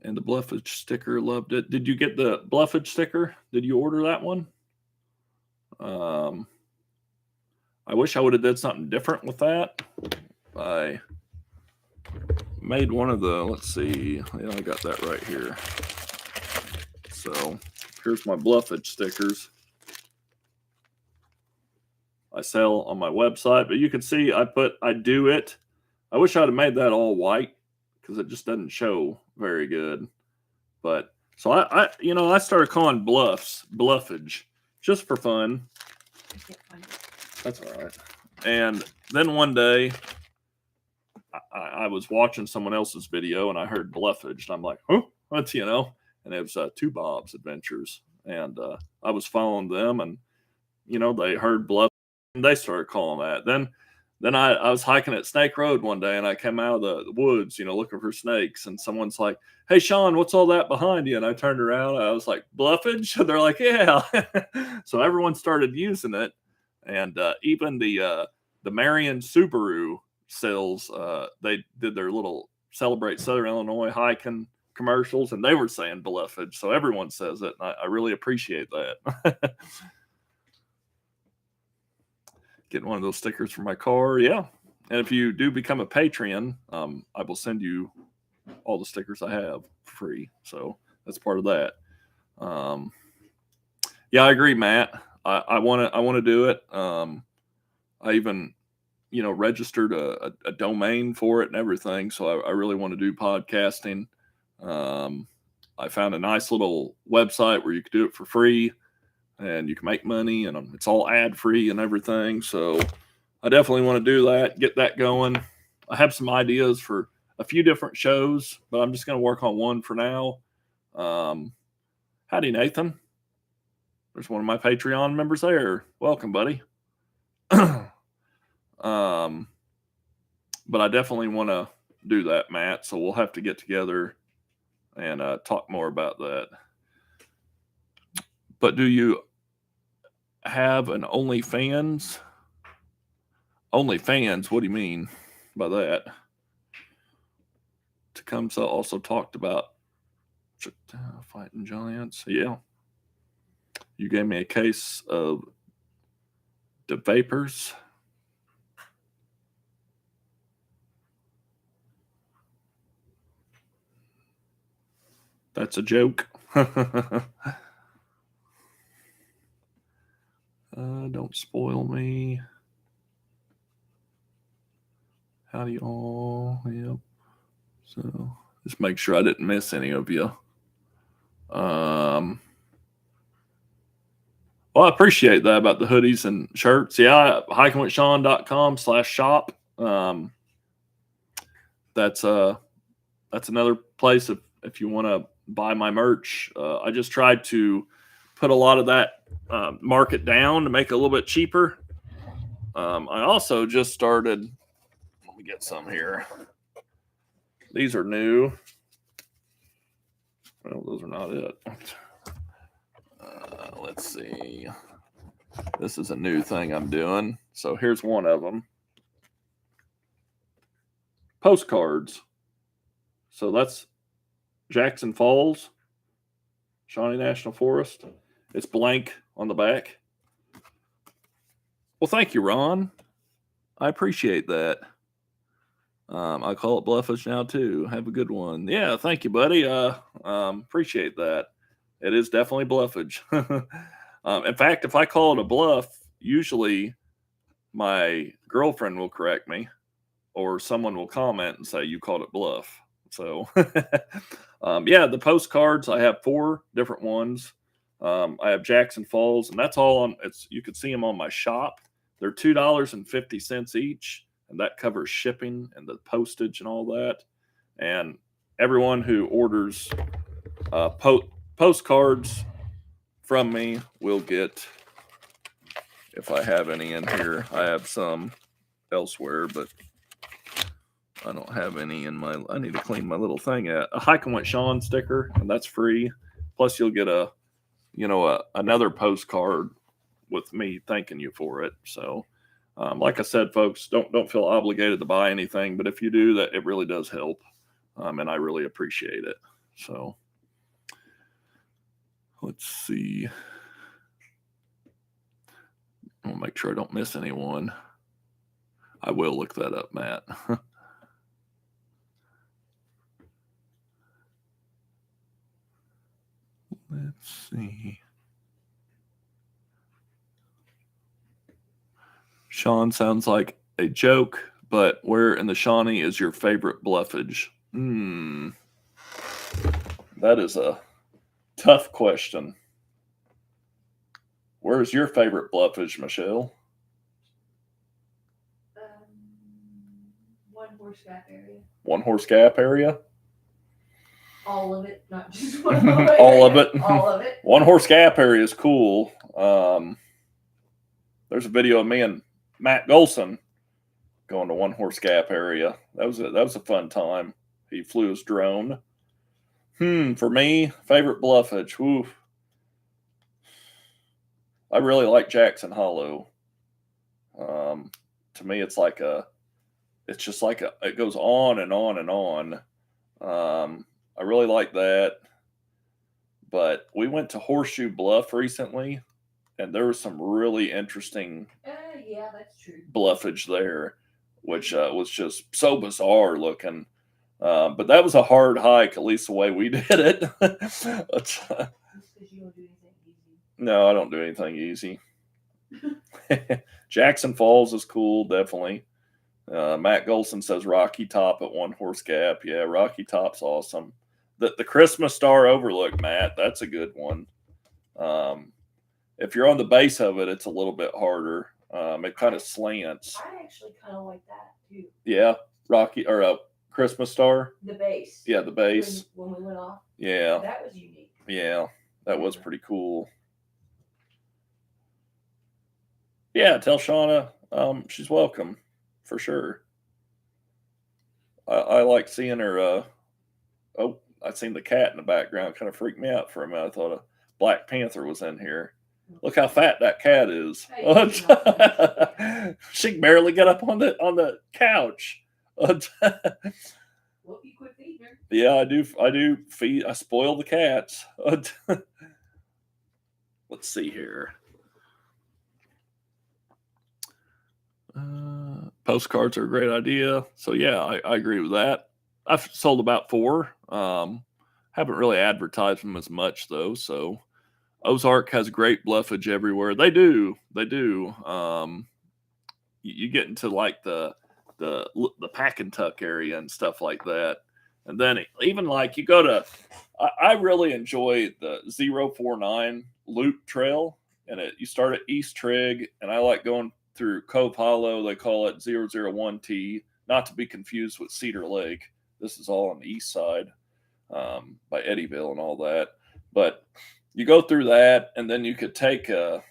And the Bluffage sticker, loved it. Did you get the Bluffage sticker? Did you order that one? I wish I would have did something different with that. I made one of the, let's see. Yeah, I got that right here. So here's my Bluffage stickers. I sell on my website, but you can see I do it. I wish I'd have made that all white because it just doesn't show very good. But so I started calling Bluffage just for fun. That's all right. And then one day I was watching someone else's video and I heard Bluffage and I'm like, huh, what's and it was Two Bob's Adventures. And I was following them and they heard Bluff and they started calling that. Then I was hiking at Snake Road one day and I came out of the woods, looking for snakes. And someone's like, hey, Shawn, what's all that behind you? And I turned around. I was like, Bluffage? And they're like, yeah. So everyone started using it. And even the Marion Subaru sales, they did their little Celebrate Southern Illinois hiking commercials. And they were saying Bluffage. So everyone says it. And I really appreciate that. Getting one of those stickers for my car. Yeah. And if you do become a Patreon, I will send you all the stickers I have for free. So that's part of that. Yeah, I agree, Matt. I want to do it. I even, registered a domain for it and everything. So I really want to do podcasting. I found a nice little website where you could do it for free. And you can make money, and it's all ad-free and everything. So I definitely want to do that, get that going. I have some ideas for a few different shows, but I'm just going to work on one for now. Howdy, Nathan. There's one of my Patreon members there. Welcome, buddy. But I definitely want to do that, Matt. So we'll have to get together and talk more about that. But do you have an OnlyFans? OnlyFans, what do you mean by that? Tecumseh also talked about fighting giants. Yeah. You gave me a case of the vapors. That's a joke. Don't spoil me. How do you all? Yep. So just make sure I didn't miss any of you. Well, I appreciate that about the hoodies and shirts. Yeah, hikingwithshawn.com/shop. That's another place if you want to buy my merch. I just tried to put a lot of that market down to make it a little bit cheaper. I also just started. Let me get some here. These are new. Well, those are not it. Let's see. This is a new thing I'm doing. So here's one of them. Postcards. So that's Jackson Falls, Shawnee National Forest. It's blank on the back. Well, thank you, Ron. I appreciate that. I call it bluffage now too. Have a good one. Yeah, thank you, buddy. Appreciate that. It is definitely bluffage. In fact, if I call it a bluff, usually my girlfriend will correct me, or someone will comment and say you called it bluff. So, yeah, the postcards. I have 4 different ones. I have Jackson Falls, and that's all on. You can see them on my shop. They're $2.50 each, and that covers shipping and the postage and all that. And everyone who orders postcards from me will get, if I have any in here, I have some elsewhere, but I don't have any in my. I need to clean my little thing out. A Hiking with Shawn sticker, and that's free. Plus, you'll get another postcard with me thanking you for it. So, like I said, folks, don't feel obligated to buy anything, but if you do, that it really does help, and I really appreciate it. So, let's see. I'll make sure I don't miss anyone. I will look that up, Matt. Let's see. Shawn sounds like a joke, but where in the Shawnee is your favorite bluffage? That is a tough question. Where's your favorite bluffage, Michelle? One Horse Gap area. One Horse Gap area? All of it, not just one. All of it. All of it. One Horse Gap area is cool. There's a video of me and Matt Golson going to One Horse Gap area. That was a fun time. He flew his drone. For me, favorite bluffage. Oof. I really like Jackson Hollow. To me, it's just like it goes on and on and on. I really like that. But we went to Horseshoe Bluff recently, and there was some really interesting yeah, that's true. bluffage there, which was just so bizarre looking. But that was a hard hike, at least the way we did it. No, I don't do anything easy. Jackson Falls is cool, definitely. Matt Golson says Rocky Top at One Horse Gap. Yeah, Rocky Top's awesome. The Christmas Star Overlook, Matt, that's a good one. If you're on the base of it, it's a little bit harder. It kind of slants. I actually kind of like that too. Yeah, Rocky or Christmas Star. The base. Yeah, the base. When we went off. Yeah. That was unique. Yeah, that was pretty cool. Yeah, tell Shauna she's welcome for sure. I like seeing her. I seen the cat in the background. Kind of freaked me out for a minute. I thought a Black Panther was in here. Look how fat that cat is. She can barely get up on the couch. Well, you quit feeding her. Yeah, I do feed. I spoil the cats. Let's see here. Postcards are a great idea. So yeah, I agree with that. I've sold about 4. Haven't really advertised them as much though. So Ozark has great bluffage everywhere. They do. You get into like the pack and tuck area and stuff like that. And then even like you go to, I really enjoy the 049 loop trail, and you start at East Trigg, and I like going through Cove Hollow. They call it 001T, not to be confused with Cedar Lake. This is all on the east side, by Eddyville and all that. But you go through that, and then you could take a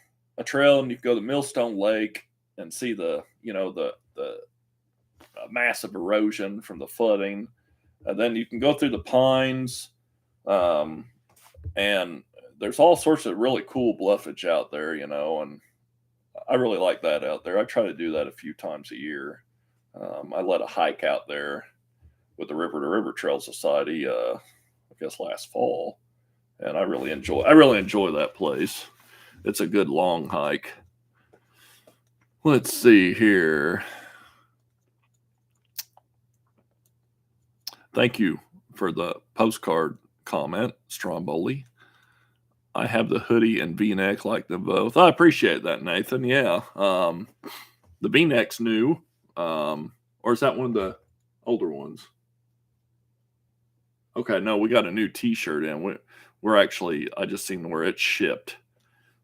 trail, and you could go to Millstone Lake and see the massive erosion from the flooding. And then you can go through the pines, and there's all sorts of really cool bluffage out there, and I really like that out there. I try to do that a few times a year. I led a hike out there with the River to River Trail Society, I guess last fall, and I really enjoy that place. It's a good long hike. Let's see here. Thank you for the postcard comment, Stromboli. I have the hoodie and V-neck like them both. I appreciate that, Nathan. Yeah. The V-neck's new. Or is that one of the older ones? Okay, no, we got a new T-shirt in. We're actually, I just seen where it's shipped.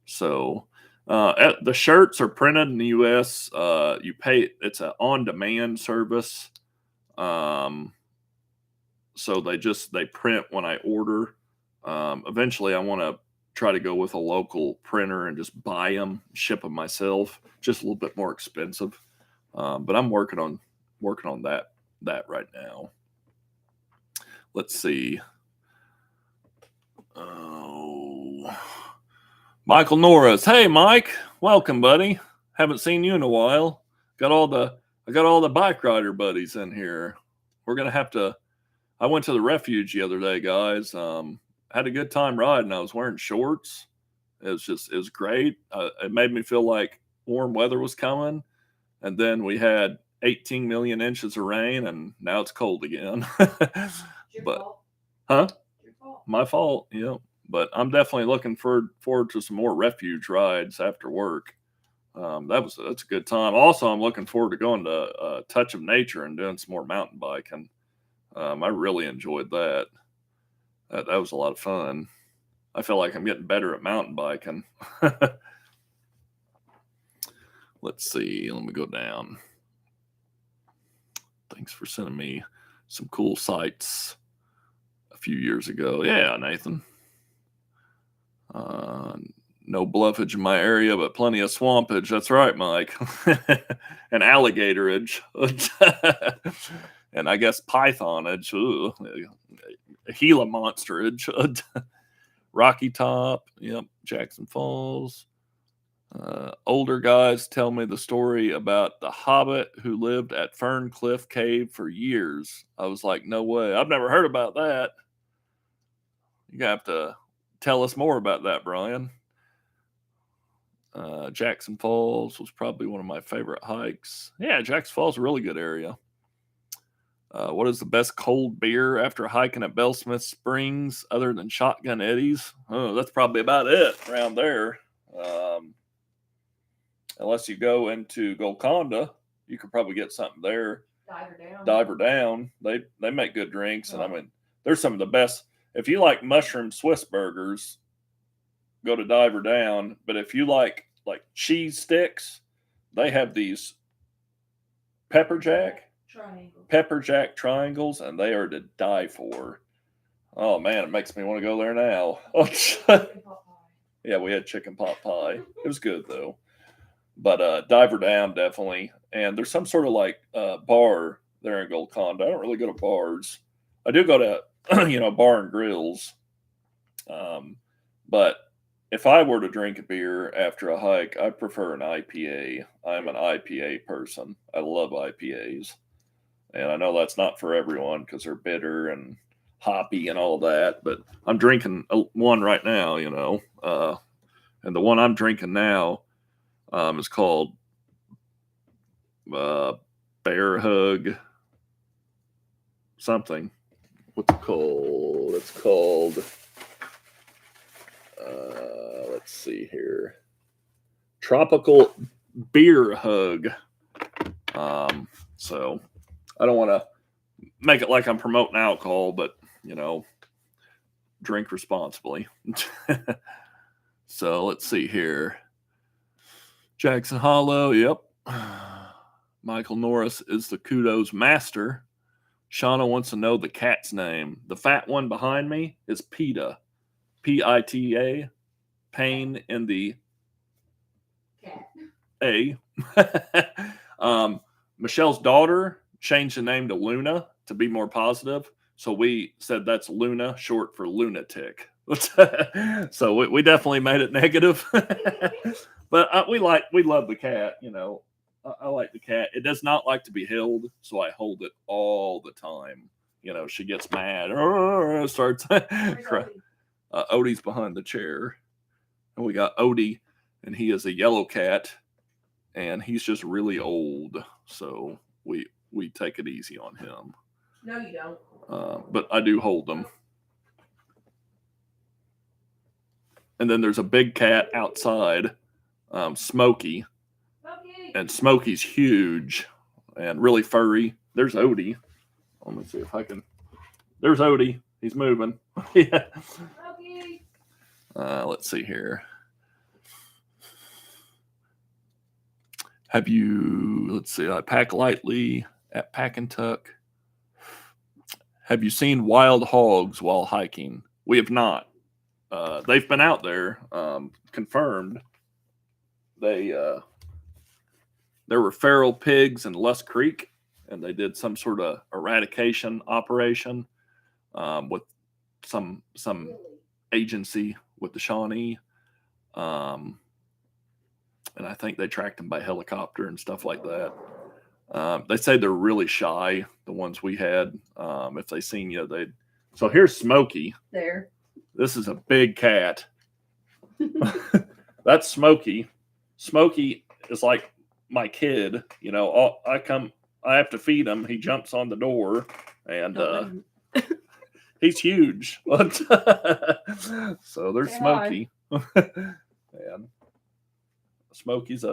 So the shirts are printed in the U.S. You pay, it's an on-demand service. So they print when I order. Eventually, I want to try to go with a local printer and just buy them, ship them myself. Just a little bit more expensive, but I'm working on that right now. Let's see. Oh, Michael Norris. Hey, Mike. Welcome, buddy. Haven't seen you in a while. I got all the bike rider buddies in here. We're gonna have to. I went to the refuge the other day, guys. Had a good time riding. I was wearing shorts. It was great. It made me feel like warm weather was coming. And then we had 18 million inches of rain, and now it's cold again. But, fault. huh? Your fault. My fault. Yeah. But I'm definitely looking forward to some more refuge rides after work. That's a good time. Also, I'm looking forward to going to Touch of Nature and doing some more mountain biking. I really enjoyed that. That was a lot of fun. I feel like I'm getting better at mountain biking. Let's see. Let me go down. Thanks for sending me some cool sites a few years ago. Yeah, Nathan. No bluffage in my area, but plenty of swampage. That's right, Mike. And alligatorage. And I guess pythonage. Ooh. Gila monsterage. Rocky Top. Yep. Jackson Falls. Older guys tell me the story about the hobbit who lived at Ferncliff Cave for years. I was like, no way. I've never heard about that. You have to tell us more about that, Brian. Jackson Falls was probably one of my favorite hikes. Yeah, Jackson Falls is a really good area. What is the best cold beer after hiking at Bellsmith Springs other than Shotgun Eddie's? Oh, that's probably about it around there. Unless you go into Golconda, you could probably get something there. Diver Down. They make good drinks, and I mean, there's some of the best. If you like mushroom Swiss burgers, go to Diver Down. But if you like cheese sticks, they have these pepper jack triangles, and they are to die for. Oh man, it makes me want to go there now. Yeah, we had chicken pot pie. It was good though. But Diver Down definitely, and there's some sort of bar there in Golconda. I don't really go to bars. I do go to bar and grills. But if I were to drink a beer after a hike, I prefer an IPA. I'm an IPA person. I love IPAs. And I know that's not for everyone because they're bitter and hoppy and all that. But I'm drinking one right now, and the one I'm drinking now is called Bear Hug something. what's it called? It's called, let's see here, Tropical Beer Hug. So I don't want to make it like I'm promoting alcohol, but, you know, drink responsibly. So let's see here. Jackson Hollow, yep. Michael Norris is the kudos master. Shauna wants to know the cat's name. The fat one behind me is PETA. P-I-T-A. Pain in the Cat. A. Michelle's daughter changed the name to Luna to be more positive. So we said that's Luna, short for lunatic. So we definitely made it negative. But we love the cat, you know. I like the cat. It does not like to be held, so I hold it all the time. You know, she gets mad, starts crying. Odie's behind the chair. And we got Odie, and he is a yellow cat, and he's just really old. So we take it easy on him. No, you don't. But I do hold them. And then there's a big cat outside, Smokey. And Smokey's huge and really furry. There's Odie. Let me see if I can. There's Odie. He's moving. Yeah. Let's see here. Have you, let's see, I pack lightly at Pack and Tuck. Have you seen wild hogs while hiking? We have not. They've been out there, confirmed. There were feral pigs in Lusk Creek, and they did some sort of eradication operation with some agency with the Shawnee. And I think they tracked them by helicopter and stuff like that. They say they're really shy, the ones we had. If they seen you, they'd... So here's Smokey. There. This is a big cat. That's Smokey. Smokey is like my kid, you know. I have to feed him. He jumps on the door, and he's huge. So there's Smokey. And Smokey's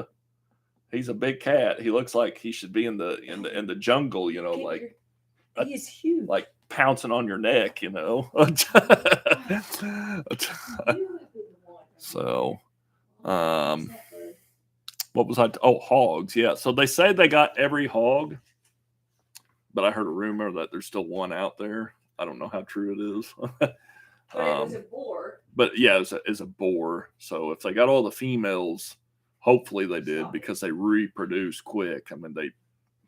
he's a big cat. He looks like he should be in the jungle, you know, like he is huge, like pouncing on your neck, you know. So, what was I? Hogs. Yeah. So they say they got every hog, but I heard a rumor that there's still one out there. I don't know how true it is. But it was a boar. But yeah, it's a boar. So if they got all the females, hopefully they did, because they reproduce quick. I mean, they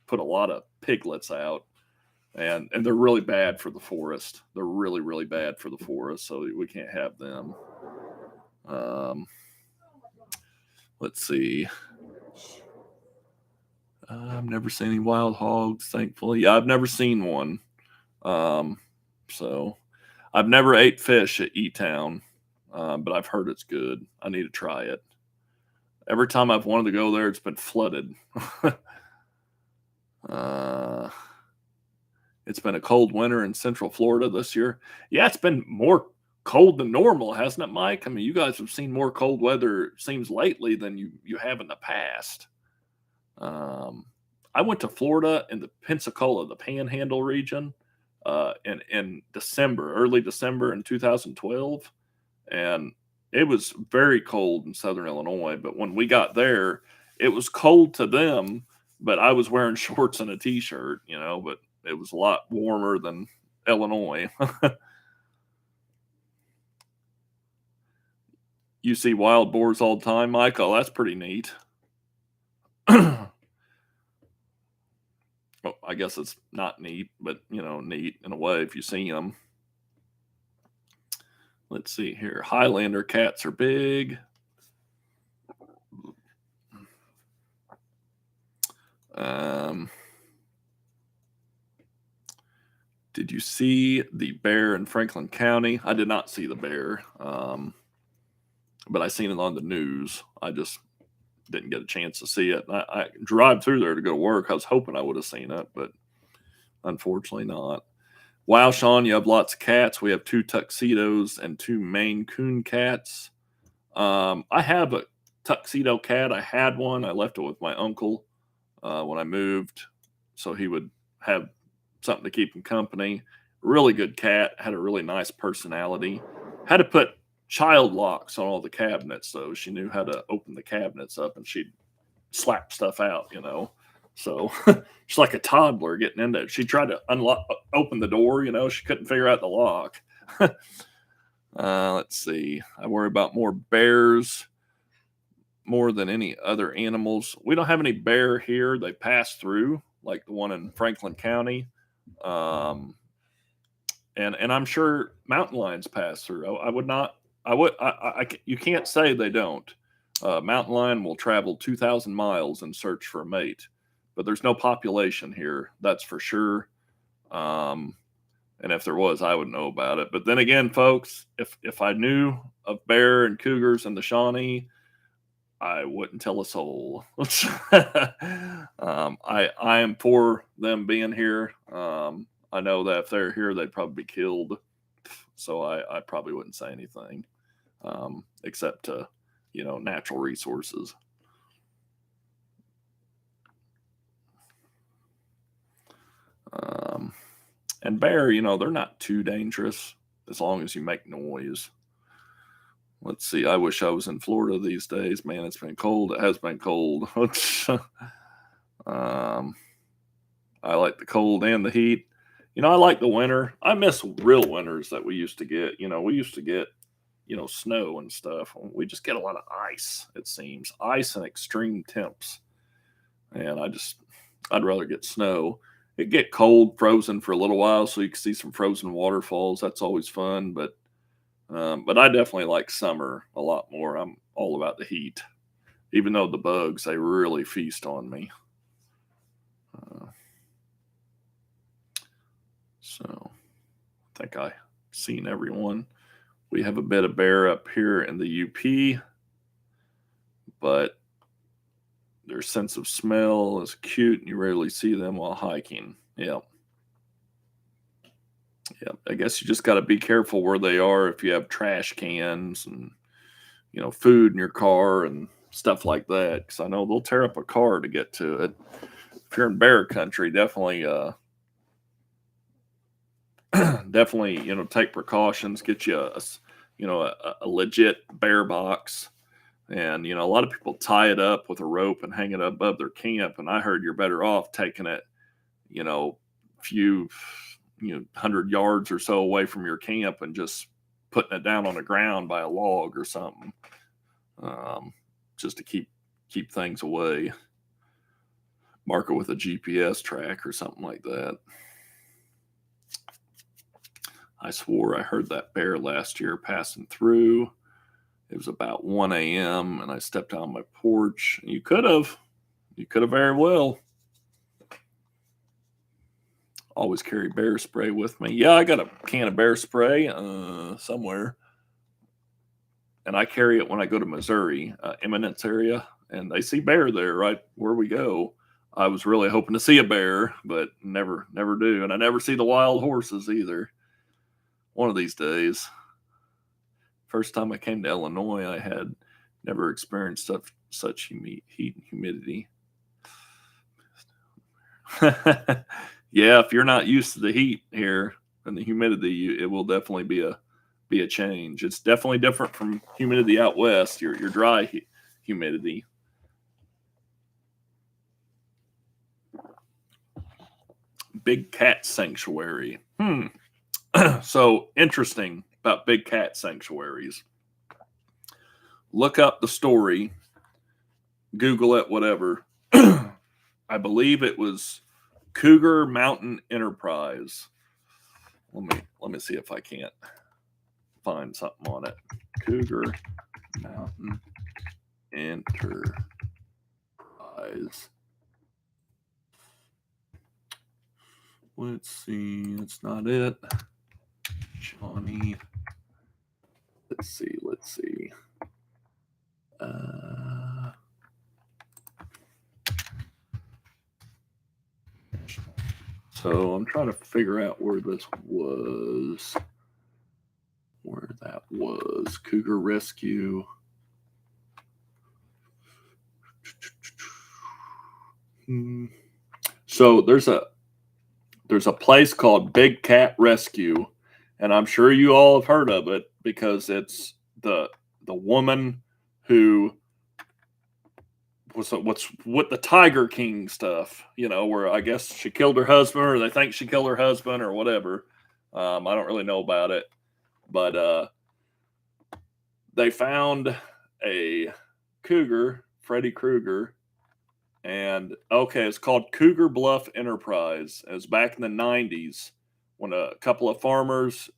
put a lot of piglets out, and they're really bad for the forest. They're really, really bad for the forest, so we can't have them. Let's see. I've never seen any wild hogs, thankfully. Yeah, I've never seen one. So I've never ate fish at E-Town, but I've heard it's good. I need to try it. Every time I've wanted to go there, it's been flooded. It's been a cold winter in Central Florida this year. Yeah, it's been more cold than normal, hasn't it, Mike? I mean, you guys have seen more cold weather, it seems, lately than you have in the past. I went to Florida in the Pensacola, the Panhandle region, in December, early December in 2012, and it was very cold in Southern Illinois. But when we got there, it was cold to them, but I was wearing shorts and a t-shirt, you know, but it was a lot warmer than Illinois. You see wild boars all the time, Michael? That's pretty neat. Well, I guess it's not neat, but, you know, neat in a way if you see them. Let's see here. Highlander cats are big. Did you see the bear in Franklin County? I did not see the bear, but I seen it on the news. I just didn't get a chance to see it. I drive through there to go to work. I was hoping I would have seen it, but unfortunately not. Wow, Shawn, you have lots of cats. We have 2 tuxedos and 2 Maine Coon cats. I have a tuxedo cat. I had one. I left it with my uncle when I moved, so he would have something to keep him company. Really good cat. Had a really nice personality. Had to put child locks on all the cabinets, so she knew how to open the cabinets up, and she'd slap stuff out, you know. So she's like a toddler getting into it. She tried to open the door, you know, she couldn't figure out the lock. Let's see. I worry about more bears more than any other animals. We don't have any bear here. They pass through, like the one in Franklin County. Um, and I'm sure mountain lions pass through. I would not. You can't say they don't. Mountain lion will travel 2,000 miles in search for a mate, but there's no population here. That's for sure. And if there was, I would know about it. But then again, folks, if I knew of bear and cougars in the Shawnee, I wouldn't tell a soul. I am for them being here. I know that if they're here, they'd probably be killed. So I probably wouldn't say anything, except to, natural resources. And bear, they're not too dangerous as long as you make noise. Let's see. I wish I was in Florida these days. Man, it's been cold. It has been cold. I like the cold and the heat. I like the winter. I miss real winters that we used to get. We used to get, snow and stuff. We just get a lot of ice, it seems. Ice and extreme temps. And I'd rather get snow. It get cold, frozen for a little while, so you can see some frozen waterfalls. That's always fun. But I definitely like summer a lot more. I'm all about the heat, even though the bugs, they really feast on me. So I think I've seen everyone. We have a bit of bear up here in the UP, but their sense of smell is cute, and you rarely see them while hiking. Yeah. Yeah. I guess you just got to be careful where they are if you have trash cans and, food in your car and stuff like that. Because I know they'll tear up a car to get to it. If you're in bear country, definitely, take precautions. Get you a legit bear box. And, a lot of people tie it up with a rope and hang it above their camp. And I heard you're better off taking it, few, 100 yards or so away from your camp and just putting it down on the ground by a log or something, just to keep things away. Mark it with a GPS track or something like that. I swore I heard that bear last year passing through. It was about 1 a.m. and I stepped on my porch. You could have very well. Always carry bear spray with me. Yeah, I got a can of bear spray somewhere. And I carry it when I go to Missouri, Eminence area, and they see bear there right where we go. I was really hoping to see a bear, but never do. And I never see the wild horses either. One of these days. First time I came to Illinois, I had never experienced such heat and humidity. Yeah, if you're not used to the heat here and the humidity, it will definitely be a change. It's definitely different from humidity out west. Your dry humidity. Big cat sanctuary. So interesting about big cat sanctuaries. Look up the story, Google it, whatever. I believe it was Cougar Mountain Enterprise. Let me see if I can't find something on it. Cougar Mountain Enterprise. Let's see. That's not it. Shawnee. Let's see. So I'm trying to figure out where this was. Where that was. Cougar Rescue. So there's a place called Big Cat Rescue, and I'm sure you all have heard of it because it's the woman who was what's with the Tiger King stuff, where I guess she killed her husband, or they think she killed her husband, or whatever. I don't really know about it, but they found a cougar, Freddy Krueger, and okay, it's called Cougar Bluff Enterprise. It was back in the 90s when a couple of farmers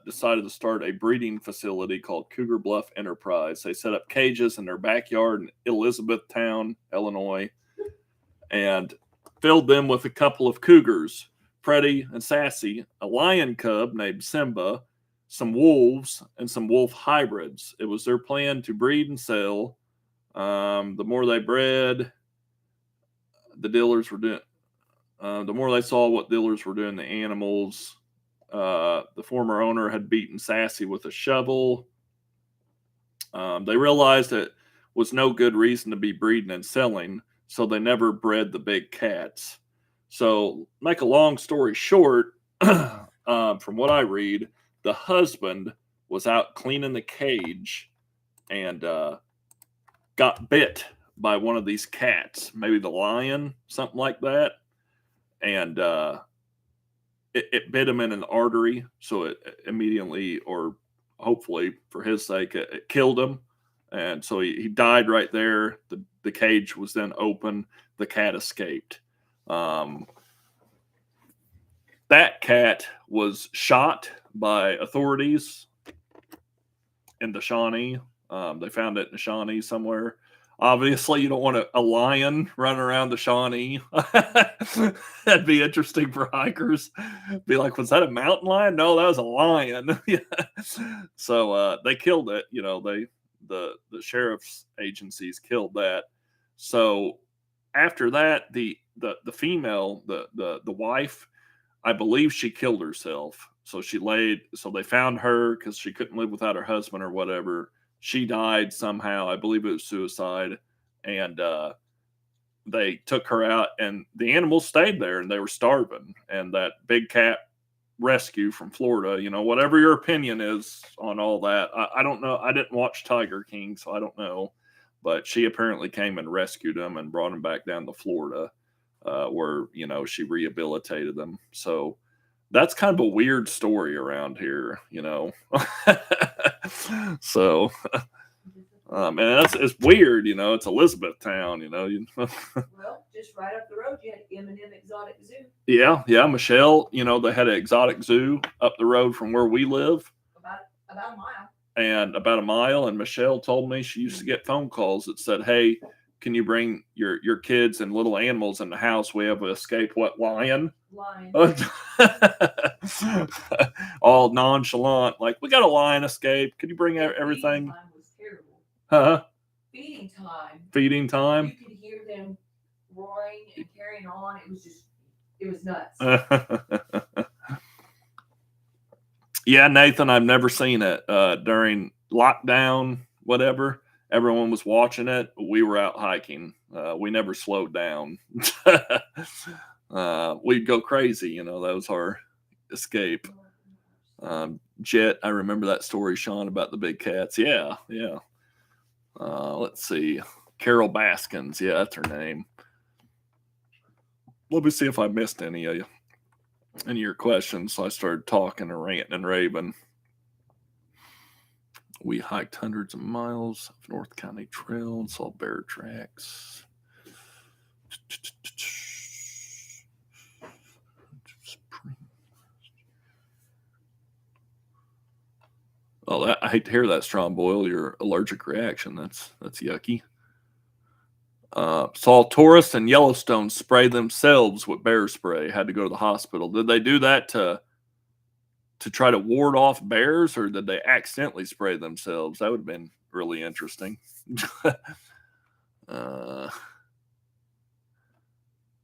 decided to start a breeding facility called Cougar Bluff Enterprise. They set up cages in their backyard in Elizabethtown, Illinois, and filled them with a couple of cougars, Freddie and Sassy, a lion cub named Simba, some wolves, and some wolf hybrids. It was their plan to breed and sell. The more they bred, the dealers were doing. The more they saw what dealers were doing to animals, the former owner had beaten Sassy with a shovel. They realized that was no good reason to be breeding and selling, so they never bred the big cats. So, make a long story short, from what I read, the husband was out cleaning the cage and got bit by one of these cats, maybe the lion, something like that. And it bit him in an artery, so it immediately, or hopefully for his sake, it killed him. And so he died right there. The cage was then open. The cat escaped. That cat was shot by authorities in the Shawnee. They found it in the Shawnee somewhere. Obviously, you don't want a lion running around the Shawnee. That'd be interesting for hikers. Be like, was that a mountain lion? No, that was a lion. So they killed it. The sheriff's agencies killed that. So after that, the female, the wife, I believe she killed herself. So they found her because she couldn't live without her husband or whatever. She died somehow. I believe it was suicide. And they took her out, and the animals stayed there, and they were starving. And that big cat rescue from Florida, whatever your opinion is on all that, I don't know. I didn't watch Tiger King, so I don't know. But she apparently came and rescued them and brought them back down to Florida, where, she rehabilitated them. So that's kind of a weird story around here, So, and it's weird, it's Elizabethtown, Well, just right up the road, you had M&M Exotic Zoo. Yeah, Michelle, they had an exotic zoo up the road from where we live. About a mile. And about a mile, and Michelle told me she used to get phone calls that said, "Hey, can you bring your kids and little animals in the house? We have an escaped lion." All nonchalant, like, "We got a lion escape. Could you bring everything?" Feeding time was terrible. Huh? Feeding time. You could hear them roaring and carrying on. It was nuts. Yeah, Nathan, I've never seen it. During lockdown, whatever, everyone was watching it. We were out hiking. We never slowed down. We'd go crazy. That was our escape. Jet, I remember that story, Shawn, about the big cats. Yeah. Let's see. Carol Baskins. Yeah, that's her name. Let me see if I missed any of your questions. So I started talking and ranting and raving. We hiked hundreds of miles of North County Trail and saw bear tracks. Oh, I hate to hear that, Strong Boil. Your allergic reaction. That's yucky. Saw tourists in Yellowstone spray themselves with bear spray. Had to go to the hospital. Did they do that to try to ward off bears, or did they accidentally spray themselves? That would have been really interesting.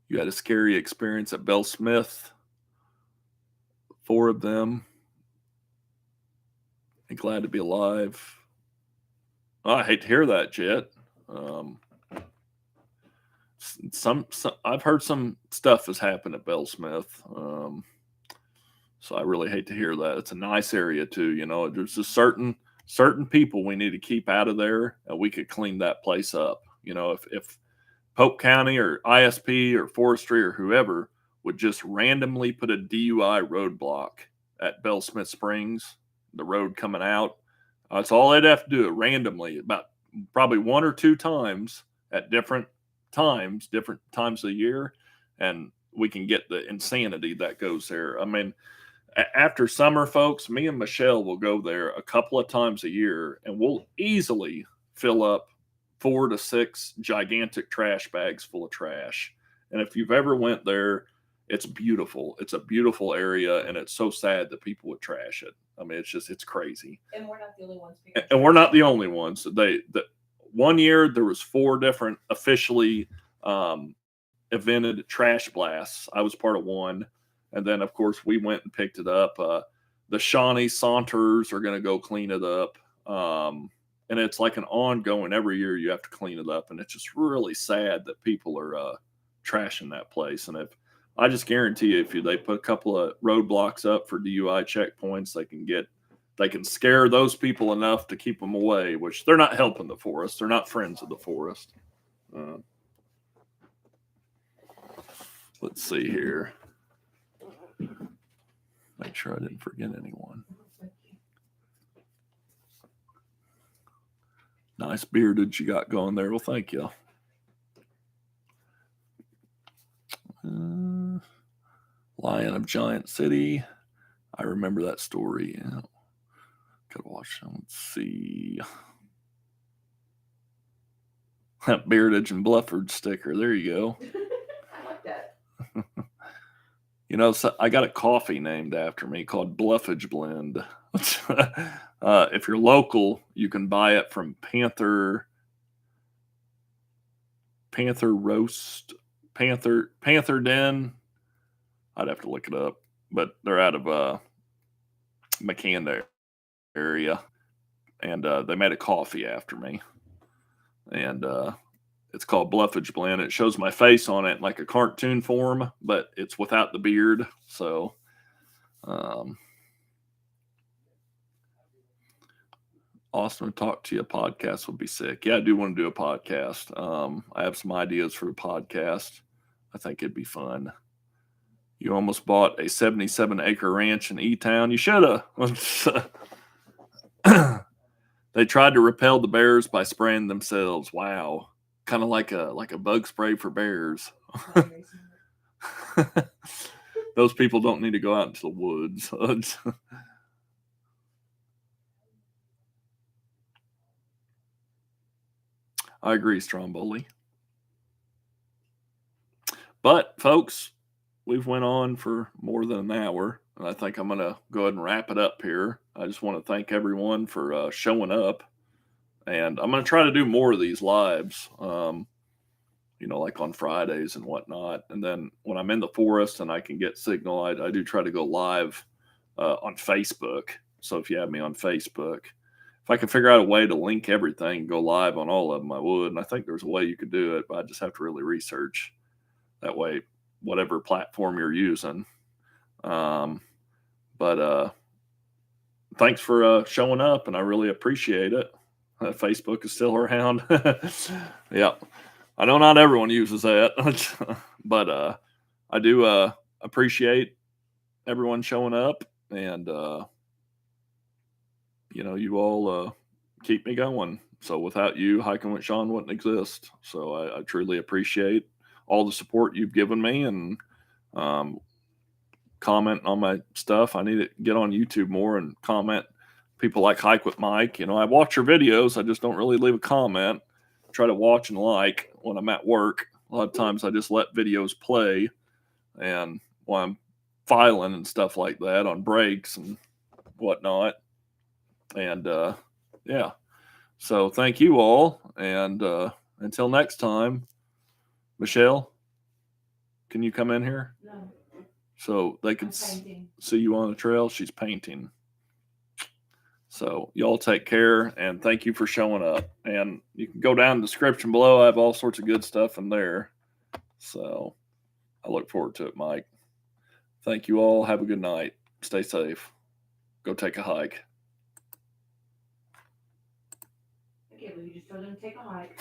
You had a scary experience at Bell Smith. 4 of them. And glad to be alive. Oh, I hate to hear that, Jet. Some I've heard some stuff has happened at Bellsmith. So I really hate to hear that. It's a nice area too. You know, there's just certain people we need to keep out of there, and we could clean that place up. You know, if Polk County or ISP or Forestry or whoever would just randomly put a DUI roadblock at Bellsmith Springs, the road coming out, that's all they'd have to do, randomly, about probably 1 or 2 times at different times of the year, and we can get the insanity that goes there. I mean, after summer, folks, me and Michelle will go there a couple of times a year, and we'll easily fill up 4 to 6 gigantic trash bags full of trash. And if you've ever went there, it's beautiful. It's a beautiful area, and it's so sad that people would trash it. I mean, it's crazy. And we're not the only ones. And we're not the only ones. One year there was 4 different officially evented trash blasts. I was part of one. And then, of course, we went and picked it up. The Shawnee Saunters are going to go clean it up. And it's like an ongoing, every year you have to clean it up. And it's just really sad that people are trashing that place. And I just guarantee you, if they put a couple of roadblocks up for DUI checkpoints, they can scare those people enough to keep them away, which they're not helping the forest. They're not friends of the forest. Let's see here. Make sure I didn't forget anyone. Nice beardage you got going there. Well, thank you. Lion of Giant City. I remember that story. Yeah. Could watch them. Let's see. That beardage and Blufford sticker. There you go. I like that. You know, so I got a coffee named after me called Bluffage Blend. If you're local, you can buy it from Panther Den. I'd have to look it up, but they're out of McCann area, and they made a coffee after me, and it's called Bluffage Blend. It shows my face on it like a cartoon form, but it's without the beard. So, Austin, talk to you. A podcast would be sick. Yeah, I do want to do a podcast. I have some ideas for a podcast. I think it'd be fun. You almost bought a 77-acre ranch in E-Town. You should have. They tried to repel the bears by spraying themselves. Wow. Kind of like a bug spray for bears. Those people don't need to go out into the woods. I agree, Stromboli. But folks, we've went on for more than an hour, and I think I'm going to go ahead and wrap it up here. I just want to thank everyone for showing up, and I'm going to try to do more of these lives, like on Fridays and whatnot. And then when I'm in the forest and I can get signal, I do try to go live on Facebook. So if you have me on Facebook, if I can figure out a way to link everything, go live on all of them, I would. And I think there's a way you could do it, but I just have to really research that way, whatever platform you're using. But thanks for showing up, and I really appreciate it. Facebook is still around. Yeah. I know not everyone uses that, but I do appreciate everyone showing up, and you all keep me going. So without you, Hiking with Shawn wouldn't exist. So I truly appreciate all the support you've given me, and comment on my stuff. I need to get on YouTube more and comment. People like Hike with Mike. I watch your videos. I just don't really leave a comment. Try to watch and like when I'm at work. A lot of times I just let videos play, and while I'm filing and stuff like that on breaks and whatnot. And yeah. So thank you all. And until next time, Michelle, can you come in here? No. so they I'm can painting. see you on the trail. She's painting. So y'all take care, and thank you for showing up. And you can go down in the description below. I have all sorts of good stuff in there. So I look forward to it, Mike. Thank you all. Have a good night. Stay safe. Go take a hike. Okay, well, you just told them to take a hike.